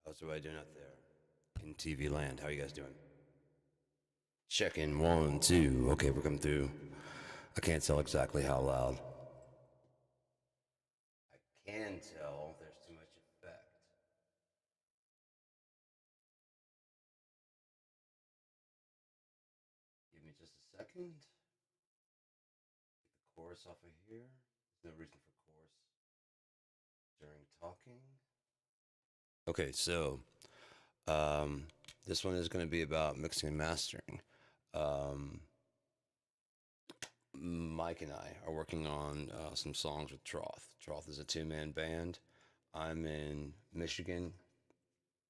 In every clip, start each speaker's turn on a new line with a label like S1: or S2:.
S1: How's everybody doing out there in TV land? How you guys doing? Checking 1, 2. Okay, we're coming through. I can't tell exactly how loud. I can tell there's too much effect. Give me just a second. Get the chorus off of here. There's no reason for chorus during talking. Okay, so this one is going to be about mixing and mastering. Mike and I are working on some songs with Troth. Troth is a two-man band. I'm in Michigan.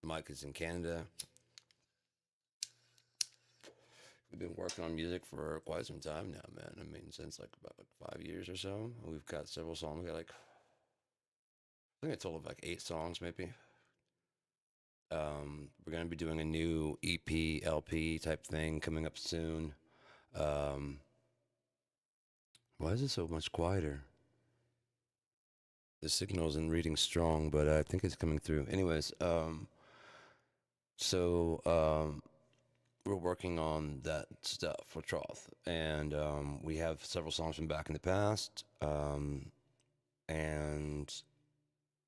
S1: Mike is in Canada. We've been working on music for quite some time now, man. I mean, since like about 5 years or so. We've got several songs. We got like, I think a total of like 8 songs, maybe. We're going to be doing a new EP, LP type thing coming up soon. Why is it so much quieter? The signal isn't reading strong, but I think it's coming through. Anyways, so we're working on that stuff for Troth, and we have several songs from back in the past, and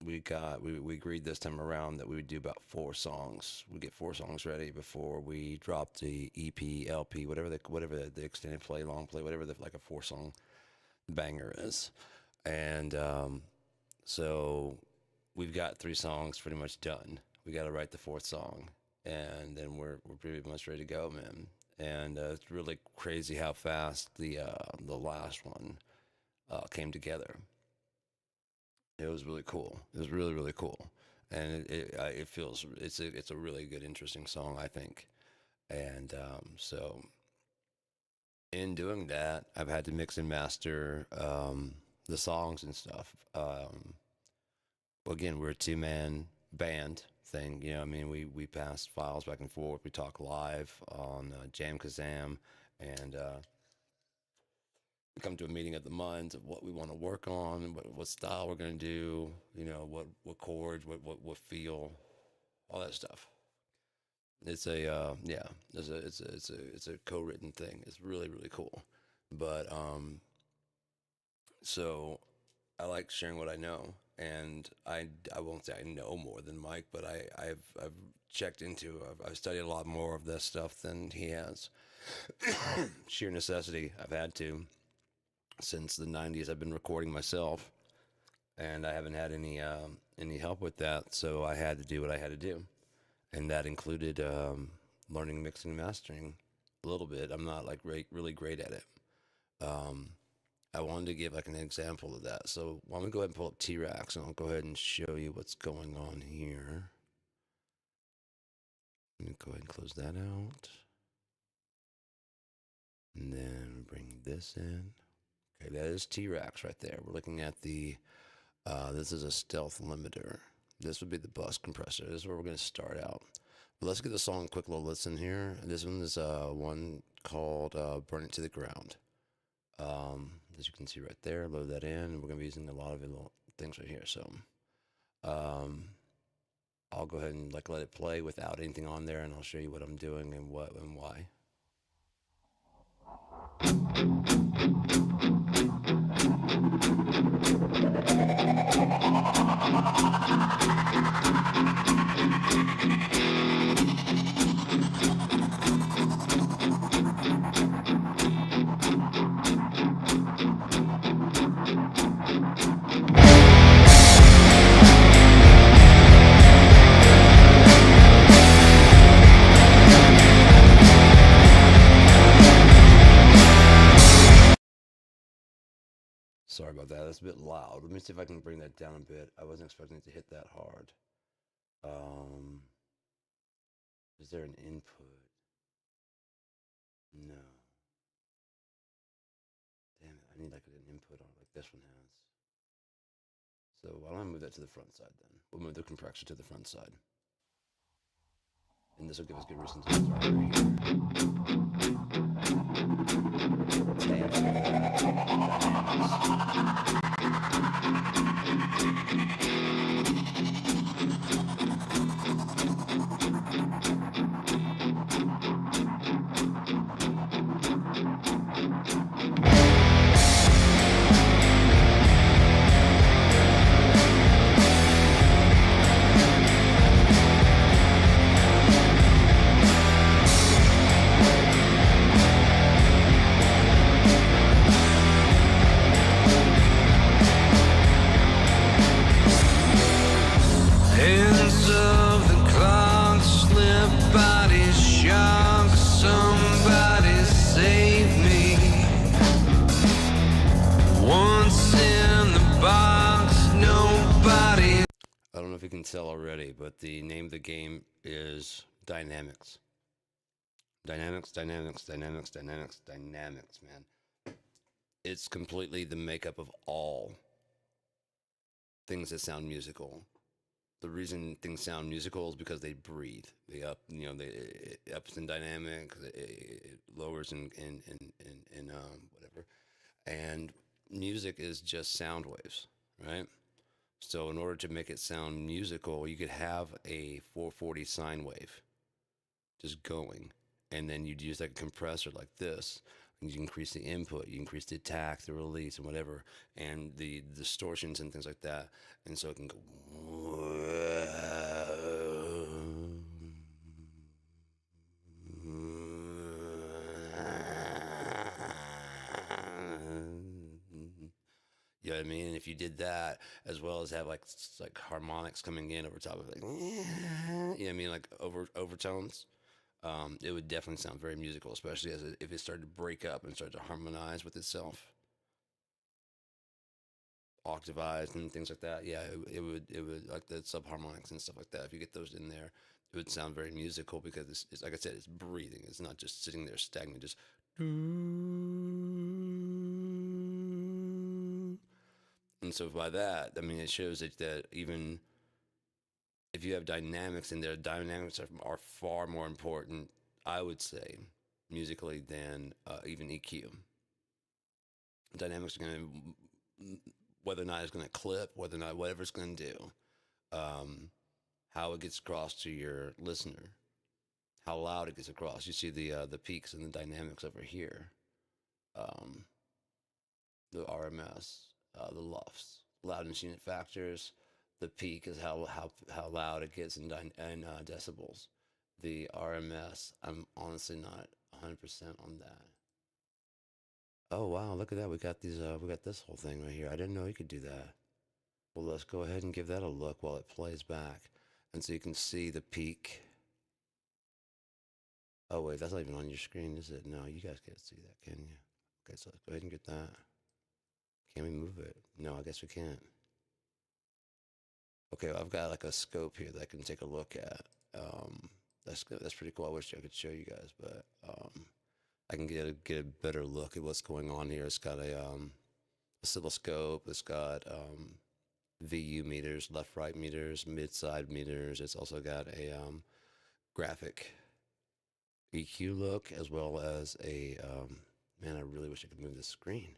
S1: we agreed this time around that we would do about 4 songs. We'd get 4 songs ready before we drop the EP, LP, whatever the extended play, long play, whatever like a 4-song banger is, and so we've got 3 songs pretty much done. We got to write the 4th song, and then we're pretty much ready to go, man. And it's really crazy how fast the last one came together. It was really cool. It was really really cool, and it feels it's a really good, interesting song, I think. And so In doing that, I've had to mix and master the songs and stuff. Well, again, we're a two-man band thing. You know, I mean, we pass files back and forth. We talk live on Jam Kazam, and we come to a meeting of the minds of what we want to work on, what style we're going to do. You know, what chords, what feel, all that stuff. It's a yeah, it's a co-written thing. It's really cool. But so I like sharing what I know, and I won't say I know more than Mike, but I've checked into I've studied a lot more of this stuff than he has. Sheer necessity. I've had to since the '90s. I've been recording myself, and I haven't had any help with that, so I had to do what I had to do, and that included learning mixing and mastering a little bit. I'm not like really great at it. Um, I wanted to give like an example of that. So why don't we go ahead and pull up T-Rax, and I'll go ahead and show you what's going on here. Let me go ahead and close that out. And then bring this in. Okay, that is T-Rax right there. We're looking at this is a stealth limiter. This would be the bus compressor. This is where we're going to start out. But let's give the song a quick little listen here. This one is one called Burn It to the Ground. As you can see right there, load that in. We're going to be using a lot of little things right here. So um, I'll go ahead and like let it play without anything on there, and I'll show you what I'm doing and what and why. Sorry about that. That's a bit loud. Let me see if I can bring that down a bit. I wasn't expecting it to hit that hard. Um, is there an input? No. Damn it. I need like an input on it like this one has. So why don't I move that to the front side then? We'll move the compressor to the front side. And this will give us good reason to start right here. Tabs for I don't know if you can tell already, but the name of the game is Dynamics. Dynamics, man. It's completely the makeup of all things that sound musical. The reason things sound musical is because they breathe. They it ups in dynamic, it lowers in whatever. And music is just sound waves, right? So in order to make it sound musical, you could have a 440 sine wave just going, and then you'd use like a compressor like this, and you increase the input, you increase the attack, the release, and whatever, and the distortions and things like that, and so it can go. You know what I mean? And if you did that, as well as have like harmonics coming in over top of like, you know what I mean, like overtones, it would definitely sound very musical, especially if it started to break up and start to harmonize with itself, octavized and things like that. Yeah, it would like the subharmonics and stuff like that. If you get those in there, it would sound very musical because it's like I said, it's breathing. It's not just sitting there stagnant, just And so by that, I mean, it shows that even if you have dynamics in there, dynamics are far more important, I would say, musically than even EQ. Dynamics are going to, whether or not it's going to clip, whether or not whatever it's going to do, how it gets across to your listener, how loud it gets across. You see the peaks and the dynamics over here, um, the RMS, the lofts, loud and unit factors. The peak is how loud it gets in decibels. The RMS, I'm honestly not 100% on that. Oh wow, look at that. We got this whole thing right here. I didn't know you could do that. Well, let's go ahead and give that a look while it plays back. And so you can see the peak. Oh wait, that's not even on your screen, is it? No, you guys can't see that, can you? Okay, so let's go ahead and get that. Can we move it? No, I guess we can't. Okay, well, I've got like a scope here that I can take a look at. That's pretty cool. I wish I could show you guys, but I can get a better look at what's going on here. It's got a oscilloscope. It's got VU meters, left-right meters, mid-side meters. It's also got a graphic EQ look, as well as a man. I really wish I could move the screen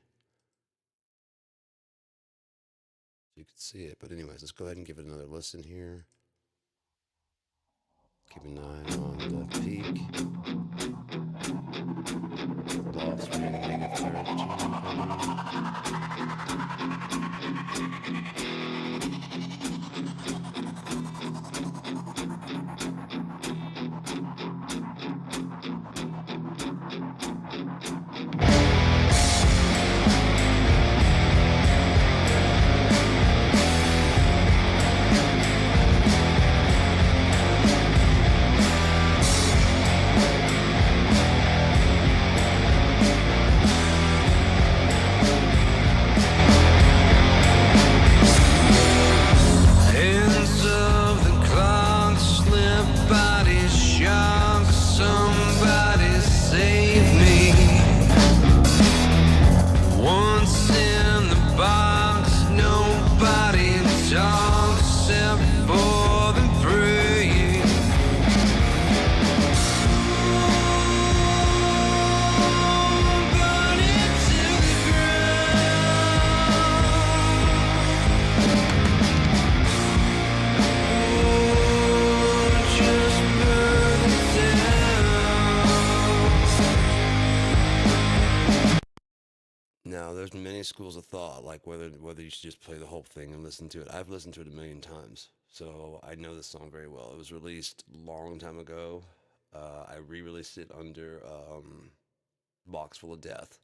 S1: so you could see it. But anyways, let's go ahead and give it another listen here. Keep an eye on the peak. Lofts reading Now, there's many schools of thought, like whether you should just play the whole thing and listen to it. I've listened to it a million times, so I know this song very well. It was released a long time ago. I re-released it under Box Full of Death,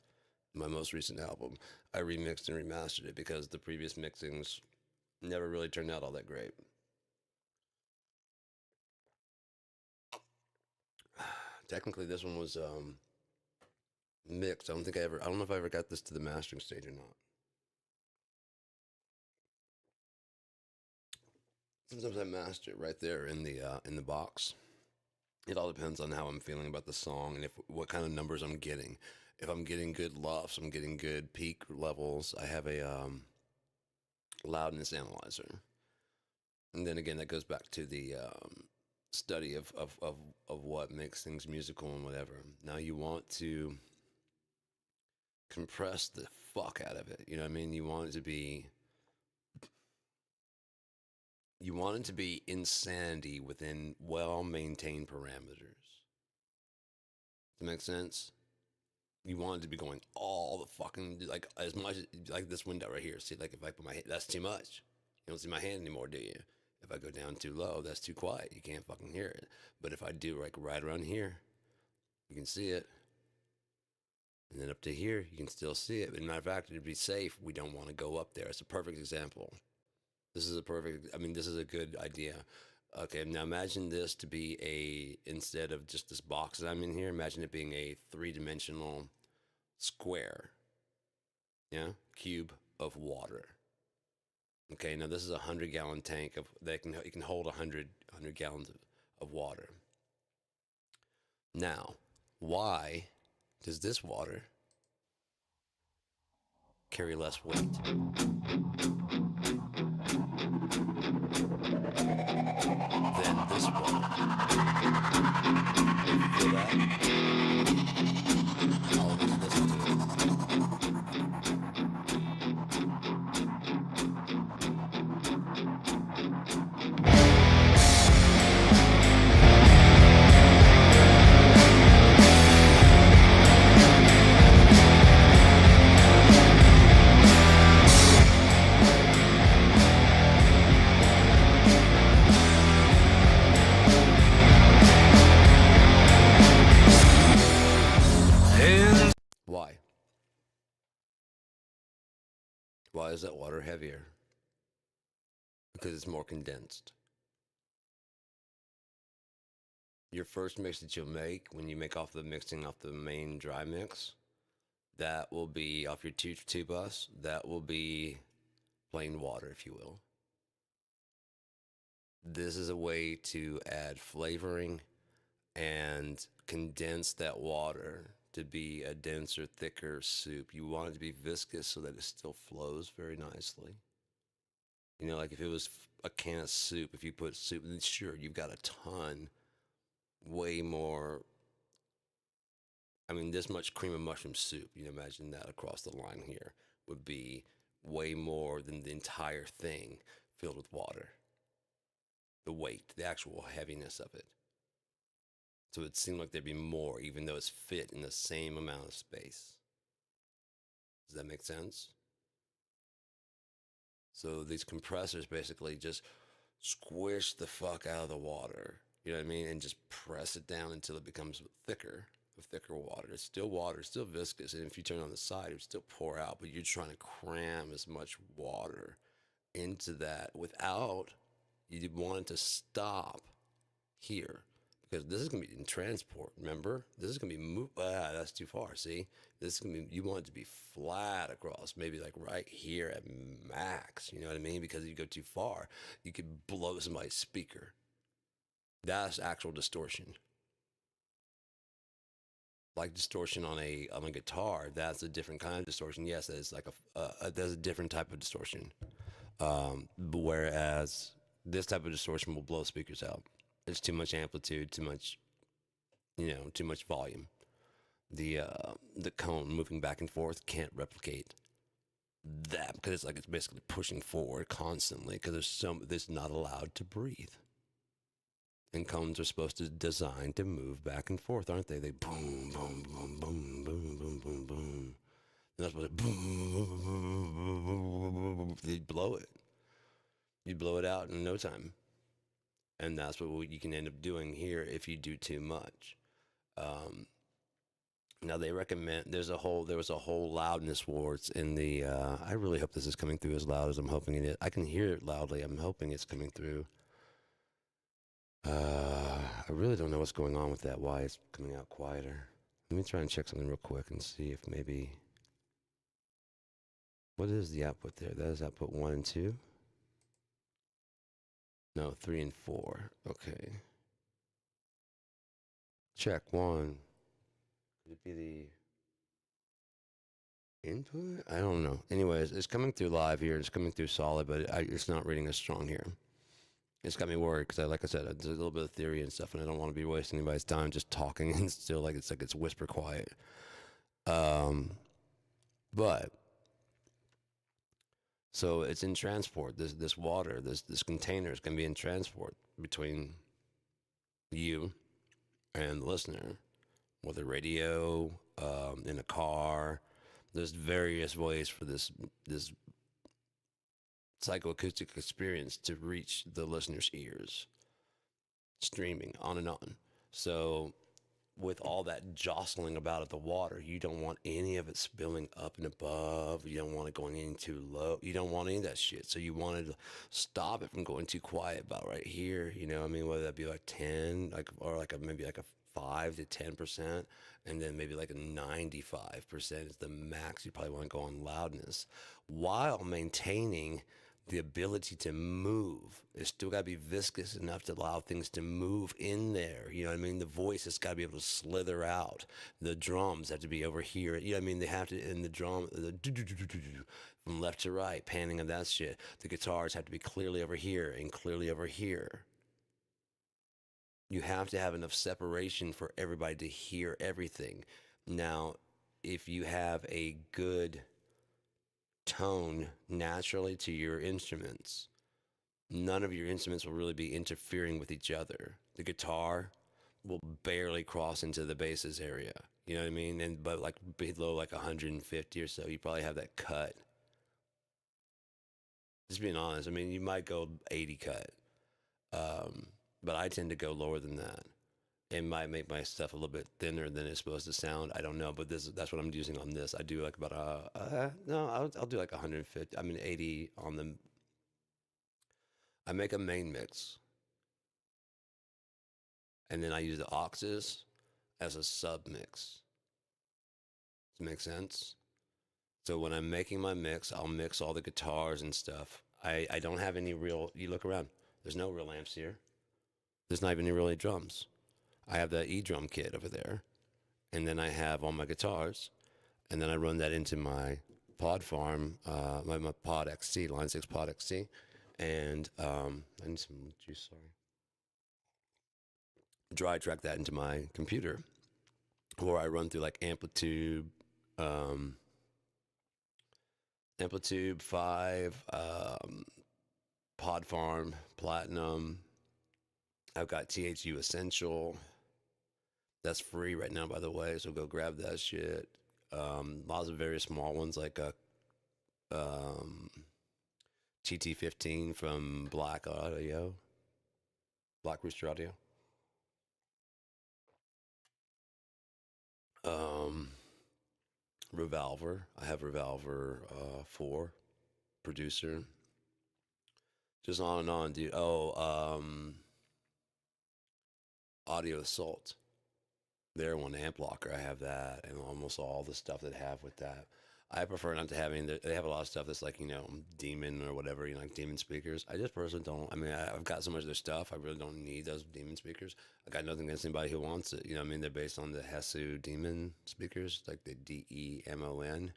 S1: my most recent album. I remixed and remastered it because the previous mixings never really turned out all that great. Technically, this one was mixed. I don't know if I ever got this to the mastering stage or not. Sometimes I master it right there in the box. It all depends on how I'm feeling about the song and if what kind of numbers I'm getting. If I'm getting good lofts, I'm getting good peak levels. I have a loudness analyzer, and then again, that goes back to the study of what makes things musical and whatever. Now you want to compress the fuck out of it. You know what I mean? You want it to be insanity within well maintained parameters. Does that make sense? You want it to be going all the fucking like as much like this window right here. See, like if I put my hand, that's too much. You don't see my hand anymore, do you? If I go down too low, that's too quiet. You can't fucking hear it. But if I do like right around here, you can see it. And then up to here, you can still see it. But matter of fact, to be safe, we don't want to go up there. It's a perfect example. This is a good idea. Okay, now imagine this to be instead of just this box that I'm in here, imagine it being a three-dimensional square, yeah, cube of water. Okay, now this is a 100-gallon tank it can hold 100 gallons of water. Now, why Does this water carry less weight than this water? Feel that? I'll listen to it. Why? Why is that water heavier? Because it's more condensed. Your first mix that you'll make when you make off the mixing off the main dry mix, that will be off your two bus. That will be plain water, if you will. This is a way to add flavoring and condense that water to be a denser, thicker soup. You want it to be viscous so that it still flows very nicely. You know, like if it was a can of soup, if you put soup, then sure, you've got a ton, way more. I mean, this much cream of mushroom soup, you know, imagine that across the line here would be way more than the entire thing filled with water. The weight, the actual heaviness of it. So it seemed like there'd be more, even though it's fit in the same amount of space. Does that make sense? So these compressors basically just squish the fuck out of the water, you know what I mean? And just press it down until it becomes thicker water. It's still water, it's still viscous. And if you turn on the side, it would still pour out, but you're trying to cram as much water into that without you want it to stop here, because this is going to be in transport. Remember, this is going to be that's too far. See, this is going to be, you want it to be flat across, maybe like right here at max. You know what I mean? Because if you go too far, you could blow somebody's speaker. That's actual distortion. Like distortion on a guitar, that's a different kind of distortion. Yes, it's like there's a different type of distortion. Whereas this type of distortion will blow speakers out. There's too much amplitude, too much, too much volume. The cone moving back and forth can't replicate that, because it's basically pushing forward constantly, because there's not allowed to breathe. And cones are supposed to design to move back and forth, aren't they? They boom, boom, boom, boom, boom, boom, boom, boom. And that's what it boom. You blow it. You blow it out in no time. And that's what you can end up doing here if you do too much. Now they recommend there was a whole loudness wars in the. I really hope this is coming through as loud as I'm hoping it is. I can hear it loudly. I'm hoping it's coming through. I really don't know what's going on with that. Why it's coming out quieter? Let me try and check something real quick and see if maybe. What is the output there? That is output 1 and 2. No, 3 and 4. Okay. Check 1. Could it be the input? I don't know. Anyways, it's coming through live here. It's coming through solid, but it's not reading as strong here. It's got me worried because, like I said, there's a little bit of theory and stuff, and I don't want to be wasting anybody's time just talking and still it's whisper quiet. But so it's in transport. This water, this container is going to be in transport between you and the listener, with a radio, in a car. There's various ways for this psychoacoustic experience to reach the listener's ears, streaming on and on. So with all that jostling about it, the water, you don't want any of it spilling up and above. You don't want it going in too low. You don't want any of that shit. So you want to stop it from going too quiet about right here. You know what I mean? Whether that be like 10, or maybe like a 5 to 10%, and then maybe like a 95% is the max you probably want to go on loudness, while maintaining the ability to move. It's still got to be viscous enough to allow things to move in there. You know what I mean? The voice has got to be able to slither out. The drums have to be over here. You know what I mean? They have to, in the drum, from left to right, panning of that shit. The guitars have to be clearly over here and clearly over here. You have to have enough separation for everybody to hear everything. Now, if you have a good tone naturally to your instruments, none of your instruments will really be interfering with each other. The guitar will barely cross into the basses area. You know what I mean? And but like below like 150 or so, you probably have that cut. Just being honest, I mean, you might go 80 cut, but I tend to go lower than that. It might make my stuff a little bit thinner than it's supposed to sound. I don't know, but that's what I'm using on this. I do like about no, I'll do like 150. I mean 80 on the. I make a main mix, and then I use the auxes as a sub mix. Does it make sense? So when I'm making my mix, I'll mix all the guitars and stuff. I don't have any real. You look around. There's no real amps here. There's not even any really drums. I have the E drum kit over there, and then I have all my guitars, and then I run that into my pod farm, my pod XC, Line 6 pod XC, and I need some juice, sorry. Dry track that into my computer, or I run through like um, Amplitude 5, pod farm, platinum. I've got THU Essential. That's free right now, by the way, so go grab that shit. Lots of very small ones like a TT15 from Black Rooster Audio. Um, Revolver. I have Revolver 4 producer. Just on and on, dude. Audio Assault. They're one amp blocker. I have that, and almost all the stuff that have with that. I prefer not to have any. They have a lot of stuff that's like demon or whatever, like demon speakers. I just personally don't. I mean, I've got so much of their stuff. I really don't need those demon speakers. I got nothing against anybody who wants it. You know what I mean? They're based on the Hesu demon speakers, like the DEMON,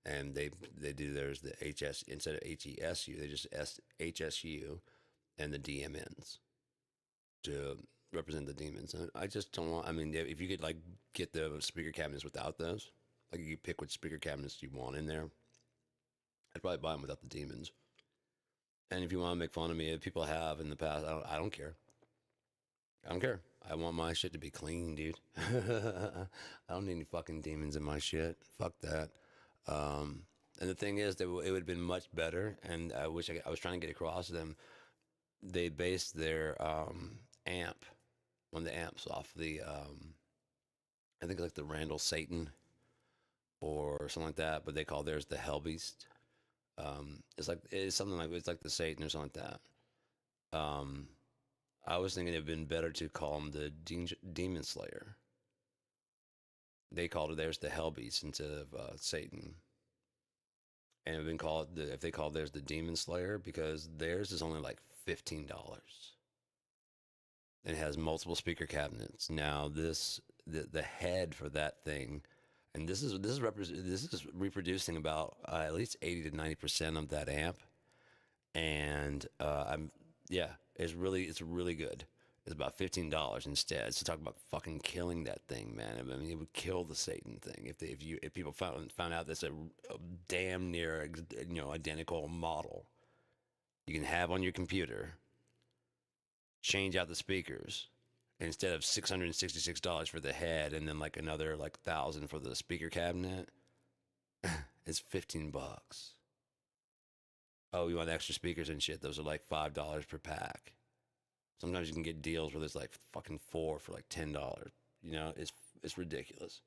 S1: and they do theirs the HS instead of HESU. They just HSU and the DMNs to represent the demons. And I just don't want. I mean, if you could like get the speaker cabinets without those, like you pick which speaker cabinets you want in there, I'd probably buy them without the demons. And if you want to make fun of me, people have in the past, I don't care. I don't care. I want my shit to be clean, dude. I don't need any fucking demons in my shit. Fuck that. And the thing is, that it would have been much better. And I wish I was trying to get across to them. They based their amp, one of the amps, off the I think like the Randall Satan or something like that, but they call theirs the Hell Beast. It's something like it's like the Satan or something like that. I was thinking it'd been better to call them the Demon Slayer. They called it theirs the Hell Beast instead of Satan, and it'd been called if they called theirs the Demon Slayer because theirs is only like $15. It has multiple speaker cabinets. Now the head for that thing, and this is reproducing about at least 80 to 90% of that amp, and it's really good. It's about $15 instead. So talk about fucking killing that thing, man. I mean, it would kill the Satan thing if people found out that's a damn near identical model you can have on your computer. Change out the speakers instead of $666 for the head and then like another like 1,000 for the speaker cabinet. It's $15. Oh, you want extra speakers and shit? Those are like $5 per pack. Sometimes you can get deals where there's like fucking 4 for like $10. It's ridiculous.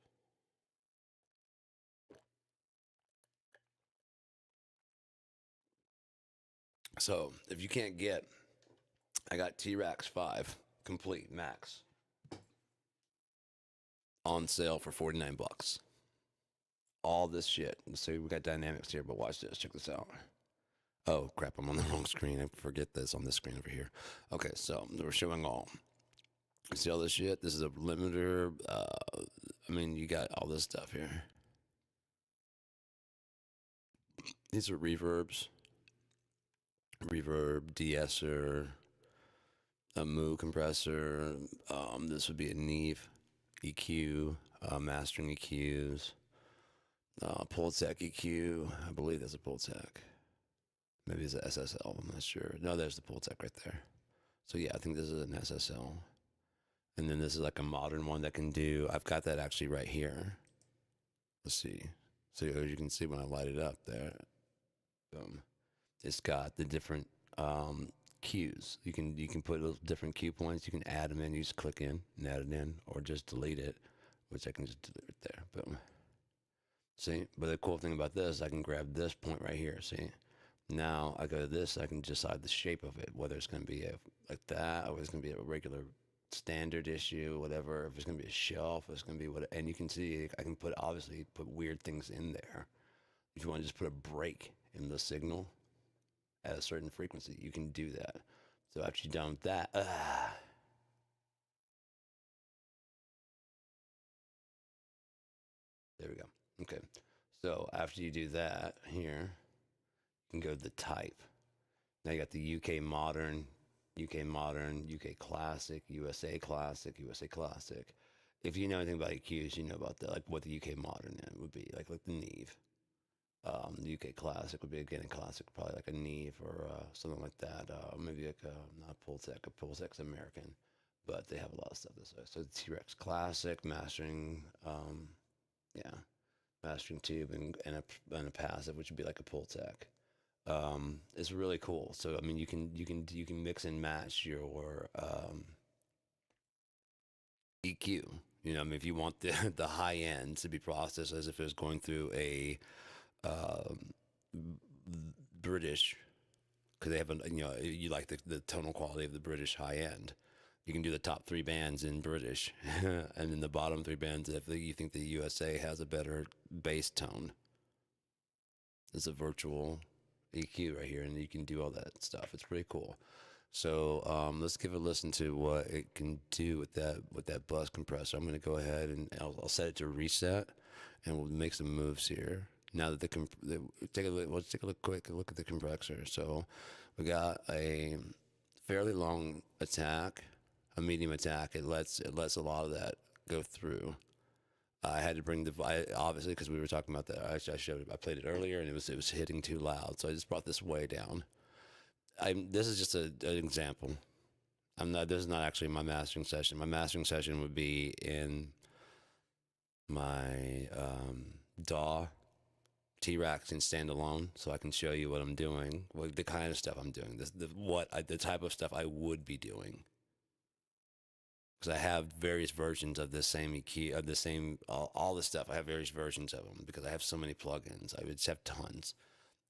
S1: So if you can't get, I got T-Rax 5 complete max on sale for $49. All this shit. So we got dynamics here, but watch this. Check this out. Oh crap! I'm on the wrong screen. I forget this on this screen over here. Okay, so we're showing all. See all this shit? This is a limiter. I mean, you got all this stuff here. These are reverbs, reverb, de-esser, a moo compressor. This would be a Neve EQ, mastering EQs, Pultec EQ. I believe that's a Pultec. Maybe it's a SSL. I'm not sure. No, there's the Pultec right there. So yeah, I think this is an SSL. And then this is like a modern one that can do. I've got that actually right here. Let's see. So as you can see when I light it up there, boom. It's got the different cues. You can put different cue points. You can add them in. You just click in and add it in, or just delete it, which I can just delete it there. Boom. See, but the cool thing about this, I can grab this point right here. See, now I go to this. I can decide the shape of it, whether it's going to be like that, or it's going to be a regular standard issue, whatever. If it's going to be a shelf, it's going to be what. And you can see, I can obviously put weird things in there. If you want to just put a break in the signal at a certain frequency, you can do that. So after you're done with that, there we go. Okay. So after you do that here, you can go to the type. Now you got the UK modern, UK classic, USA classic, USA classic. If you know anything about EQs, you know about that, like what the UK modern would be, like the Neve. The UK classic would be again a classic, probably like a Neve or something like that. Maybe like not Pultec. A Pultec's American, but they have a lot of stuff this way. So the T-Rex classic mastering, yeah, mastering tube and a passive, which would be like a Pultec. It's really cool. So I mean, you can mix and match your EQ. You know, I mean, if you want the high end to be processed as if it was going through a British, because they have you like the tonal quality of the British high end. You can do the top 3 bands in British, and then the bottom 3 bands if you think the USA has a better bass tone. It's a virtual EQ right here, and you can do all that stuff. It's pretty cool. So let's give a listen to what it can do with that bus compressor. I'm going to go ahead and I'll set it to reset, and we'll make some moves here. Now that let's take a quick look at the compressor. So we got a fairly long attack, a medium attack. It lets a lot of that go through. I had to bring obviously because we were talking about that. I played it earlier and it was hitting too loud, so I just brought this way down. This is just an example. This is not actually my mastering session. My mastering session would be in my DAW T-Rex and standalone, so I can show you what I'm doing, the kind of stuff I'm doing, the type of stuff I would be doing. Because I have various versions of the same EQ, of the same all the stuff. I have various versions of them because I have so many plugins. I would just have tons.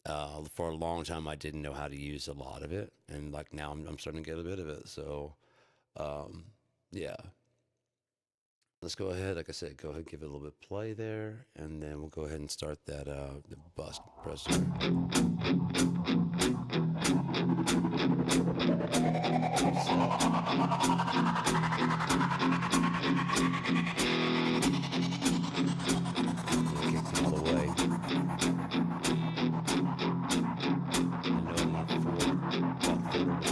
S1: For a long time, I didn't know how to use a lot of it, and like now I'm starting to get a bit of it. So, yeah. Let's go ahead, like I said, go ahead and give it a little bit of play there, and then we'll go ahead and start that the bus compressor. Kicks it all the way. I know I'm not about 4 to 1.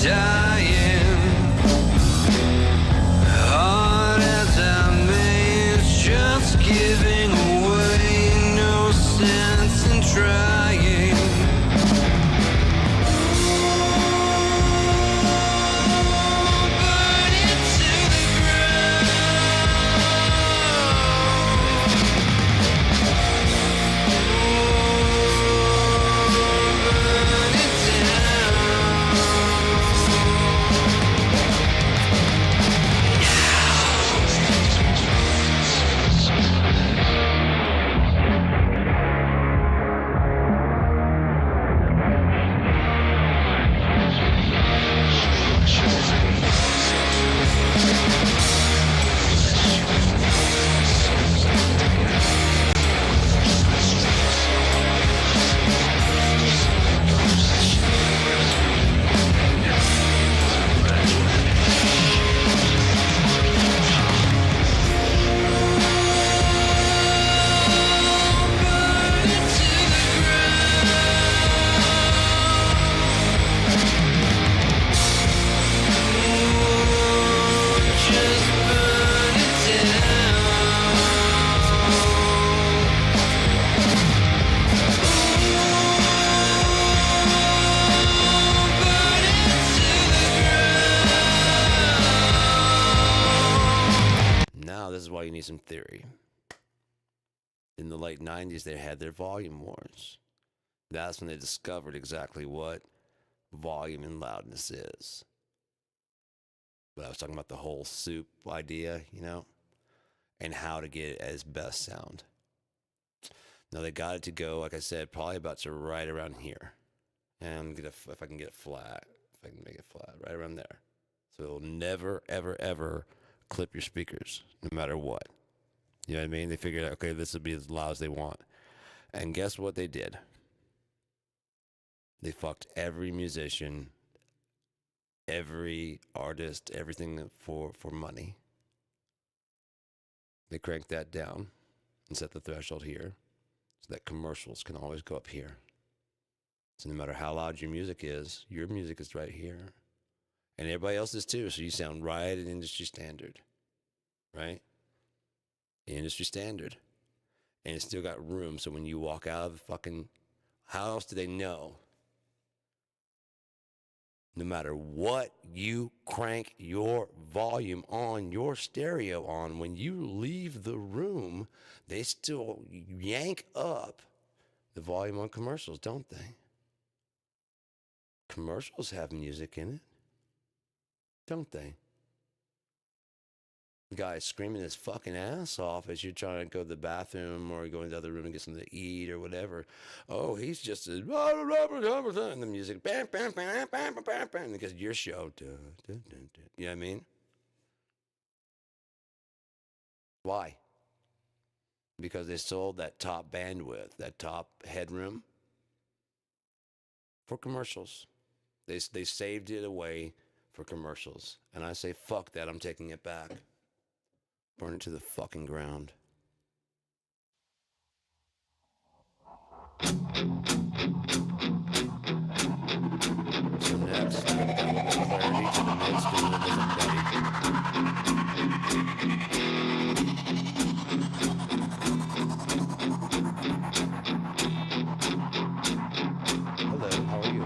S1: dying. Hard as I may, it's just giving away. No sense in trying. Burn it to the ground. Burn it This is why you need some theory. In the late 90s, they had their volume wars. That's when they discovered exactly what volume and loudness is. But I was talking about the whole soup idea, you know, and how to get it as best sound. Now they got it to go, like I said, probably about to right around here. And if I can get it flat, if I can make it flat, right around there. So it'll never, ever, ever clip your speakers, no matter what. You know what I mean? They figured out, okay, this will be as loud as they want. And guess what they did? They fucked every musician, every artist, everything for money. They cranked that down and set the threshold here so that commercials can always go up here. So no matter how loud your music is right here. And everybody else is too, so you sound right at industry standard, right? Industry standard. And it's still got room, so when you walk out of the fucking, how else do they know? No matter what you crank your volume on, your stereo on, when you leave the room, they still yank up the volume on commercials, don't they? Commercials have music in it. Don't they? The guy screaming his fucking ass off as you're trying to go to the bathroom or go into the other room and get something to eat or whatever. Oh, he's just a... And the music... Bam, bam, bam, bam, bam, bam, bam, because your show... You know what I mean? Why? Because they sold that top bandwidth, that top headroom for commercials. They saved it away for commercials. And I say, fuck that, I'm taking it back. Burn it to the fucking ground. So next, I'm going to add a little clarity to the mix because it wasn't ready. Hello, how are you?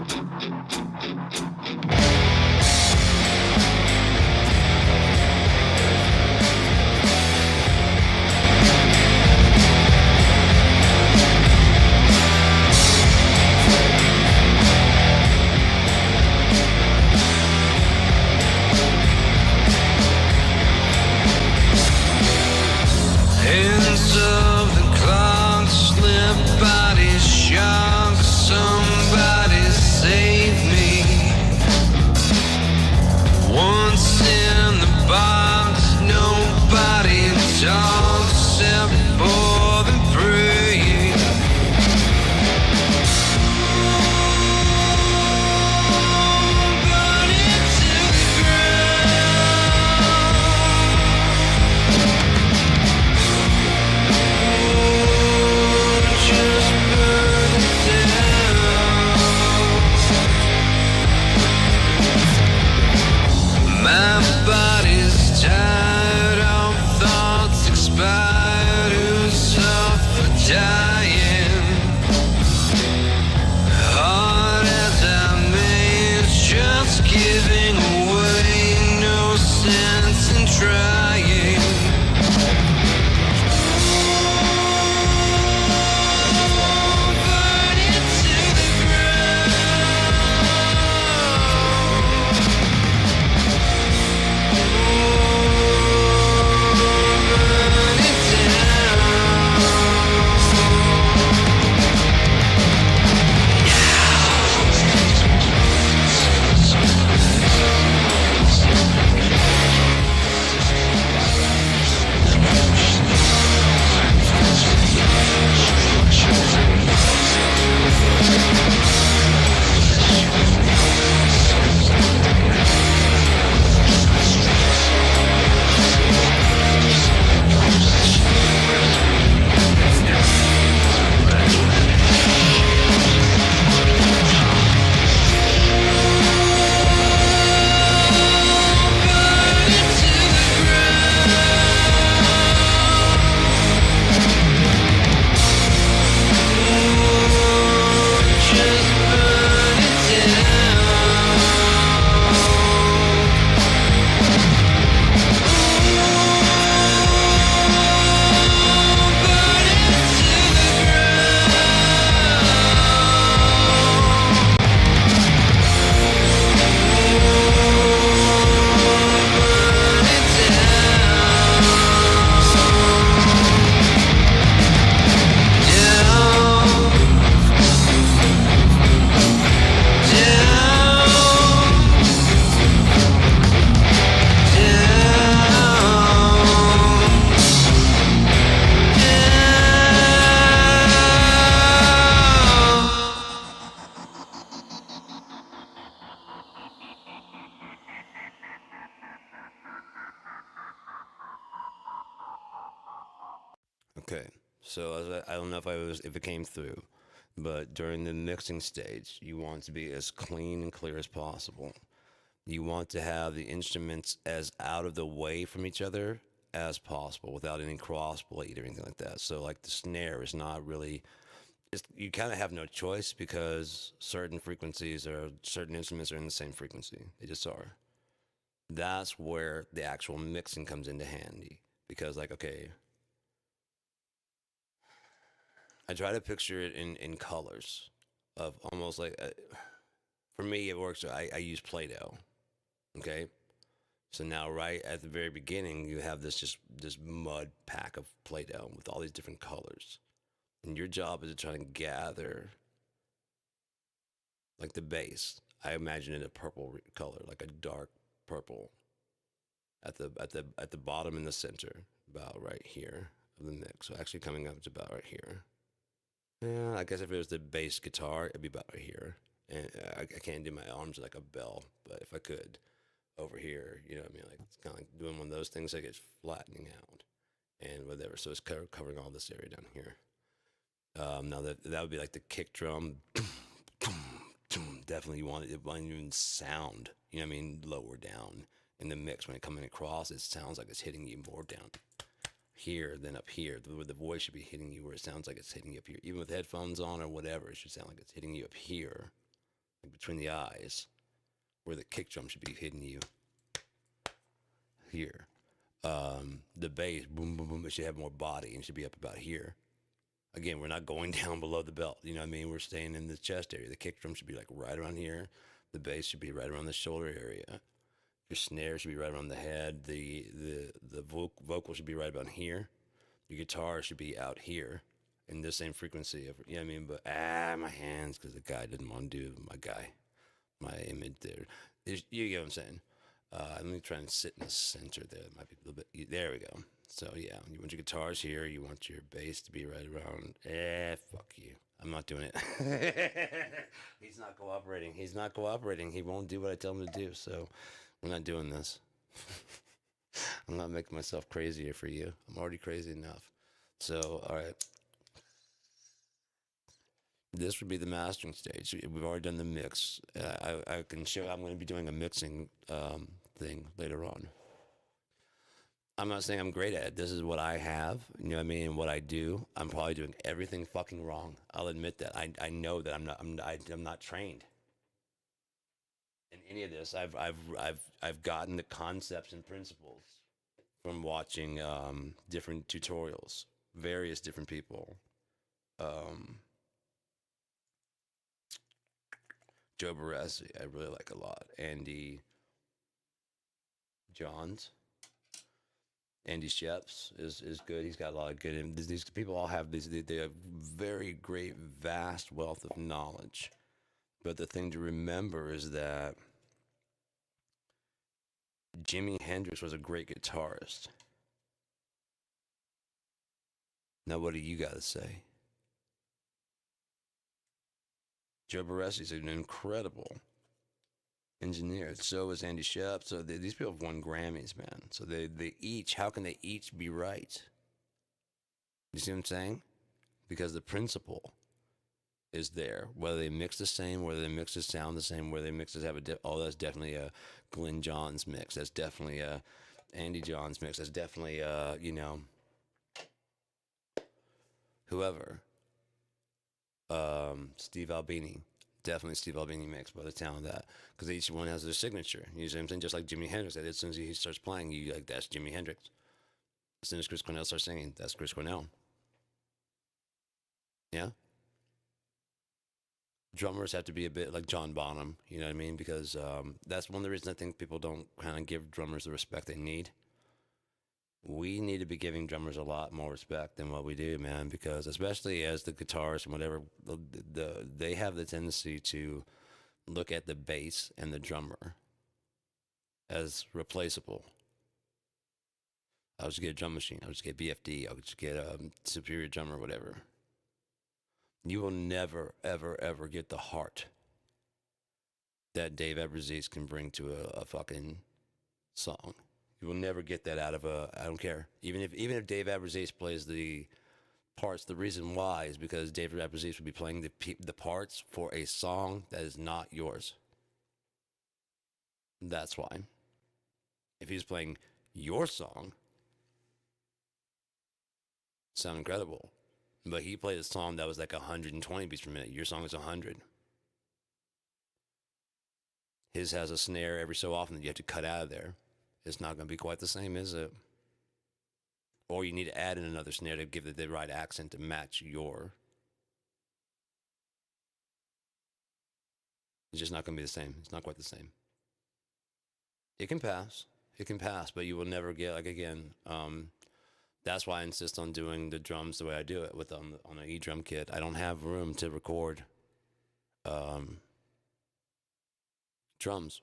S1: Okay. So I don't know if it came through, but during the mixing stage, you want to be as clean and clear as possible. You want to have the instruments as out of the way from each other as possible without any cross blade or anything like that. So like the snare is not really you kind of have no choice because certain frequencies or certain instruments are in the same frequency. They just are. That's where the actual mixing comes into handy because like okay, I try to picture it in colors of almost like for me it works. I use Play-Doh. Okay, so now right at the very beginning you have this mud pack of Play-Doh with all these different colors, and your job is to try to gather like the base. I imagine it a purple color, like a dark purple at the bottom in the center, about right here of the mix. So actually coming up to about right here. Yeah, I guess if it was the bass guitar, it'd be about right here. And I can't do my arms like a bell, but if I could, over here, you know what I mean? Like it's kind of like doing one of those things like it's flattening out and whatever. So it's covering all this area down here. Now that would be like the kick drum. Definitely you want it won't even sound, you know what I mean, lower down in the mix. When it coming across, it sounds like it's hitting you more down here than up here. The voice should be hitting you where it sounds like it's hitting you up here. Even with headphones on or whatever, it should sound like it's hitting you up here, like between the eyes, where the kick drum should be hitting you here. The bass, boom, boom, boom, it should have more body and should be up about here. Again, we're not going down below the belt. You know what I mean? We're staying in the chest area. The kick drum should be like right around here. The bass should be right around the shoulder area. Your snare should be right around the head. The vocal should be right about here. Your guitar should be out here in the same frequency. You know what I mean? But my hands, because the guy didn't want to do my image there. You get what I'm saying? Let me try and sit in the center there. It might be a little bit. There we go. So yeah, you want your guitars here. You want your bass to be right around. Fuck you. I'm not doing it. He's not cooperating. He's not cooperating. He won't do what I tell him to do. So I'm not doing this. I'm not making myself crazier for you. I'm already crazy enough. So all right. This would be the mastering stage. We've already done the mix. I can show. I'm going to be doing a mixing thing later on. I'm not saying I'm great at it. This is what I have, you know what I mean, what I do. I'm probably doing everything fucking wrong. I'll admit that. I know that I'm not trained in any of this. I've gotten the concepts and principles from watching different tutorials, various different people. Joe Barresi, I really like a lot. Andy Johns. Andy Sheps is good. He's got a lot of good. And these people all have these. They have very great, vast wealth of knowledge. But the thing to remember is that Jimi Hendrix was a great guitarist. Now, what do you got to say? Joe Barresi is an incredible engineer. So is Andy Shep. So these people have won Grammys, man. So they each, how can they each be right? You see what I'm saying? Because the principle is there. Whether they mix the same, whether they mix the sound the same, whether they mix have that's definitely a Glenn Johns mix. That's definitely a Andy Johns mix. That's definitely whoever. Steve Albini. Definitely Steve Albini mix by the sound of that. Because each one has their signature. You see what I'm saying? Just like Jimi Hendrix. As soon as he starts playing, you like, that's Jimi Hendrix. As soon as Chris Cornell starts singing, that's Chris Cornell. Yeah? Drummers have to be a bit like John Bonham, you know what I mean? Because that's one of the reasons I think people don't kind of give drummers the respect they need. We need to be giving drummers a lot more respect than what we do, man, because especially as the guitarists and whatever, they have the tendency to look at the bass and the drummer as replaceable. I'll just get a drum machine. I'll just get BFD. I'll just get a superior drummer, whatever. You will never, ever, ever get the heart that Dave Eberzees can bring to a fucking song. You will never get that out of I don't care. Even if Dave Eberzees plays the parts. The reason why is because David Rapazis would be playing the parts for a song that is not yours. That's why. If he was playing your song, sound incredible. But he played a song that was like 120 beats per minute. Your song is 100. His has a snare every so often that you have to cut out of there. It's not going to be quite the same, is it? Or you need to add in another snare to give it the right accent to match your. It's just not going to be the same. It's not quite the same. It can pass. It can pass, but you will never get, like, again, that's why I insist on doing the drums the way I do it with on an E-drum kit. I don't have room to record drums.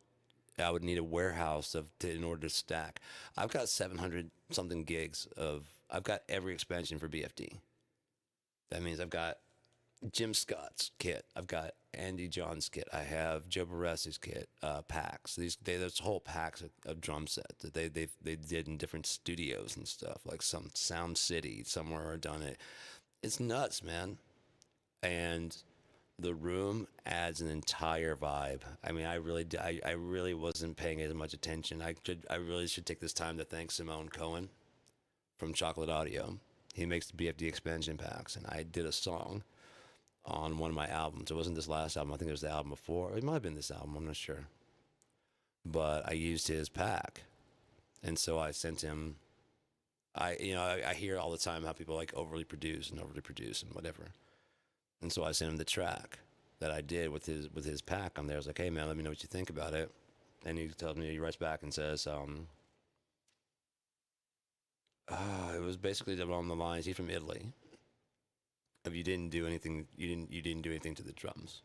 S1: I would need a warehouse in order to stack. I've got 700 something gigs I've got every expansion for BFD. That means I've got Jim Scott's kit. I've got Andy John's kit. I have Joe Baresi's kit, packs. There's whole packs of drum sets that they did in different studios and stuff, like some Sound City somewhere or done it. It's nuts, man. And the room adds an entire vibe. I mean, I really wasn't paying as much attention. I really should take this time to thank Simone Cohen from Chocolate Audio. He makes the BFD expansion packs, and I did a song on one of my albums. It wasn't this last album. I think it was the album before. It might have been this album. I'm not sure. But I used his pack, and so I sent him. I hear all the time how people like overly produce and whatever. And so I sent him the track that I did with his pack on there. I was like, hey, man, let me know what you think about it. And he tells me, he writes back and says, it was basically along the lines, he's from Italy. If you didn't do anything, you didn't do anything to the drums.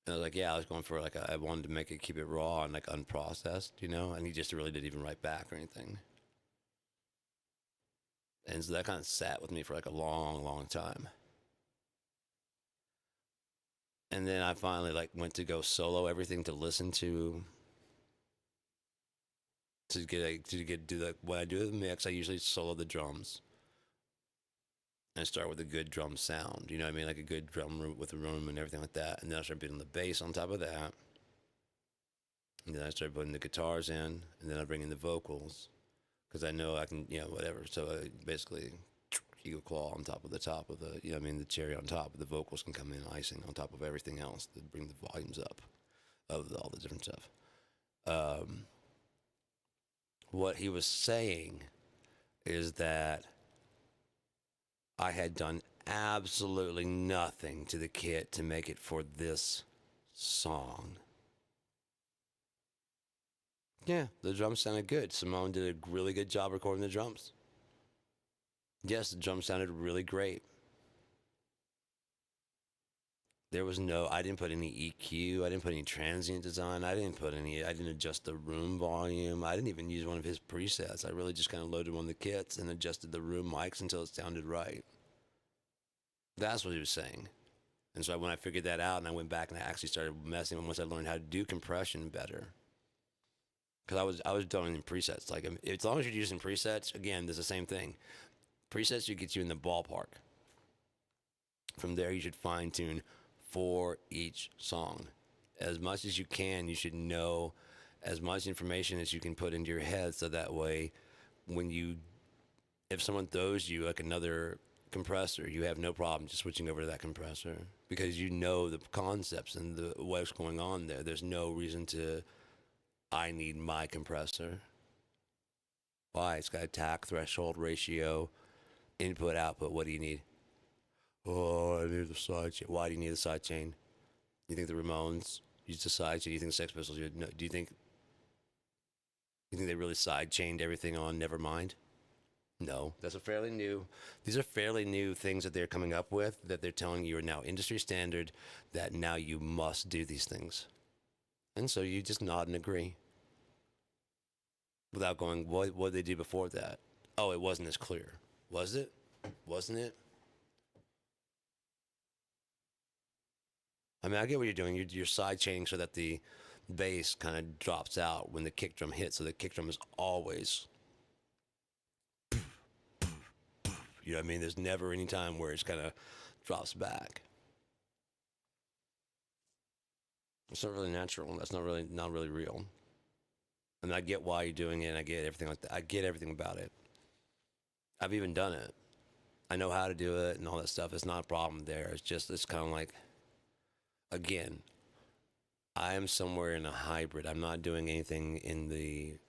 S1: And I was like, yeah, I was going for I wanted to make it, keep it raw and like unprocessed, and he just really didn't even write back or anything. And so that kind of sat with me for like a long, long time. And then I finally went to go solo everything to listen to when I do the mix. I usually solo the drums and start with a good drum sound. You know what I mean? Like a good drum room with a room and everything like that. And then I start putting the bass on top of that. And then I start putting the guitars in, and then I bring in the vocals because I know I can, whatever. So I basically Eagle Claw on top of the, the cherry on top. The vocals can come in icing on top of everything else to bring the volumes up of all the different stuff. What he was saying is that I had done absolutely nothing to the kit to make it for this song. Yeah, the drums sounded good. Simone did a really good job recording the drums. Yes, the drums sounded really great. I didn't put any EQ. I didn't put any transient design. I didn't adjust the room volume. I didn't even use one of his presets. I really just kind of loaded one of the kits and adjusted the room mics until it sounded right. That's what he was saying. And so when I figured that out and I went back and I actually started messing once I learned how to do compression better. Because I was done in presets. Like, as long as you're using presets, again, there's the same thing. Presets should get you in the ballpark. From there, you should fine tune for each song. As much as you can, you should know as much information as you can put into your head, so that way, if someone throws you like another compressor, you have no problem just switching over to that compressor because you know the concepts and what's going on there. There's no reason I need my compressor. Why? It's got attack, threshold, ratio, input, output. What do you need? Oh, I need the side chain. Why do you need the side chain? You think the Ramones used the side chain? Do you think the Sex Pistols did? No. Do you think they really side chained everything on Nevermind? No. These are fairly new things that they're coming up with, that they're telling you are now industry standard, that now you must do these things. And so you just nod and agree. Without going, what did they do before that? Oh, it wasn't as clear. Was it? Wasn't it? I mean, I get what you're doing. You're side chaining so that the bass kind of drops out when the kick drum hits. So the kick drum is always, You know what I mean? There's never any time where it's kind of drops back. It's not really natural. That's not really real. And I get why you're doing it, and I get everything like that. I get everything about it. I've even done it. I know how to do it and all that stuff. It's not a problem there. It's kind of like, again, I am somewhere in a hybrid. I'm not doing anything in the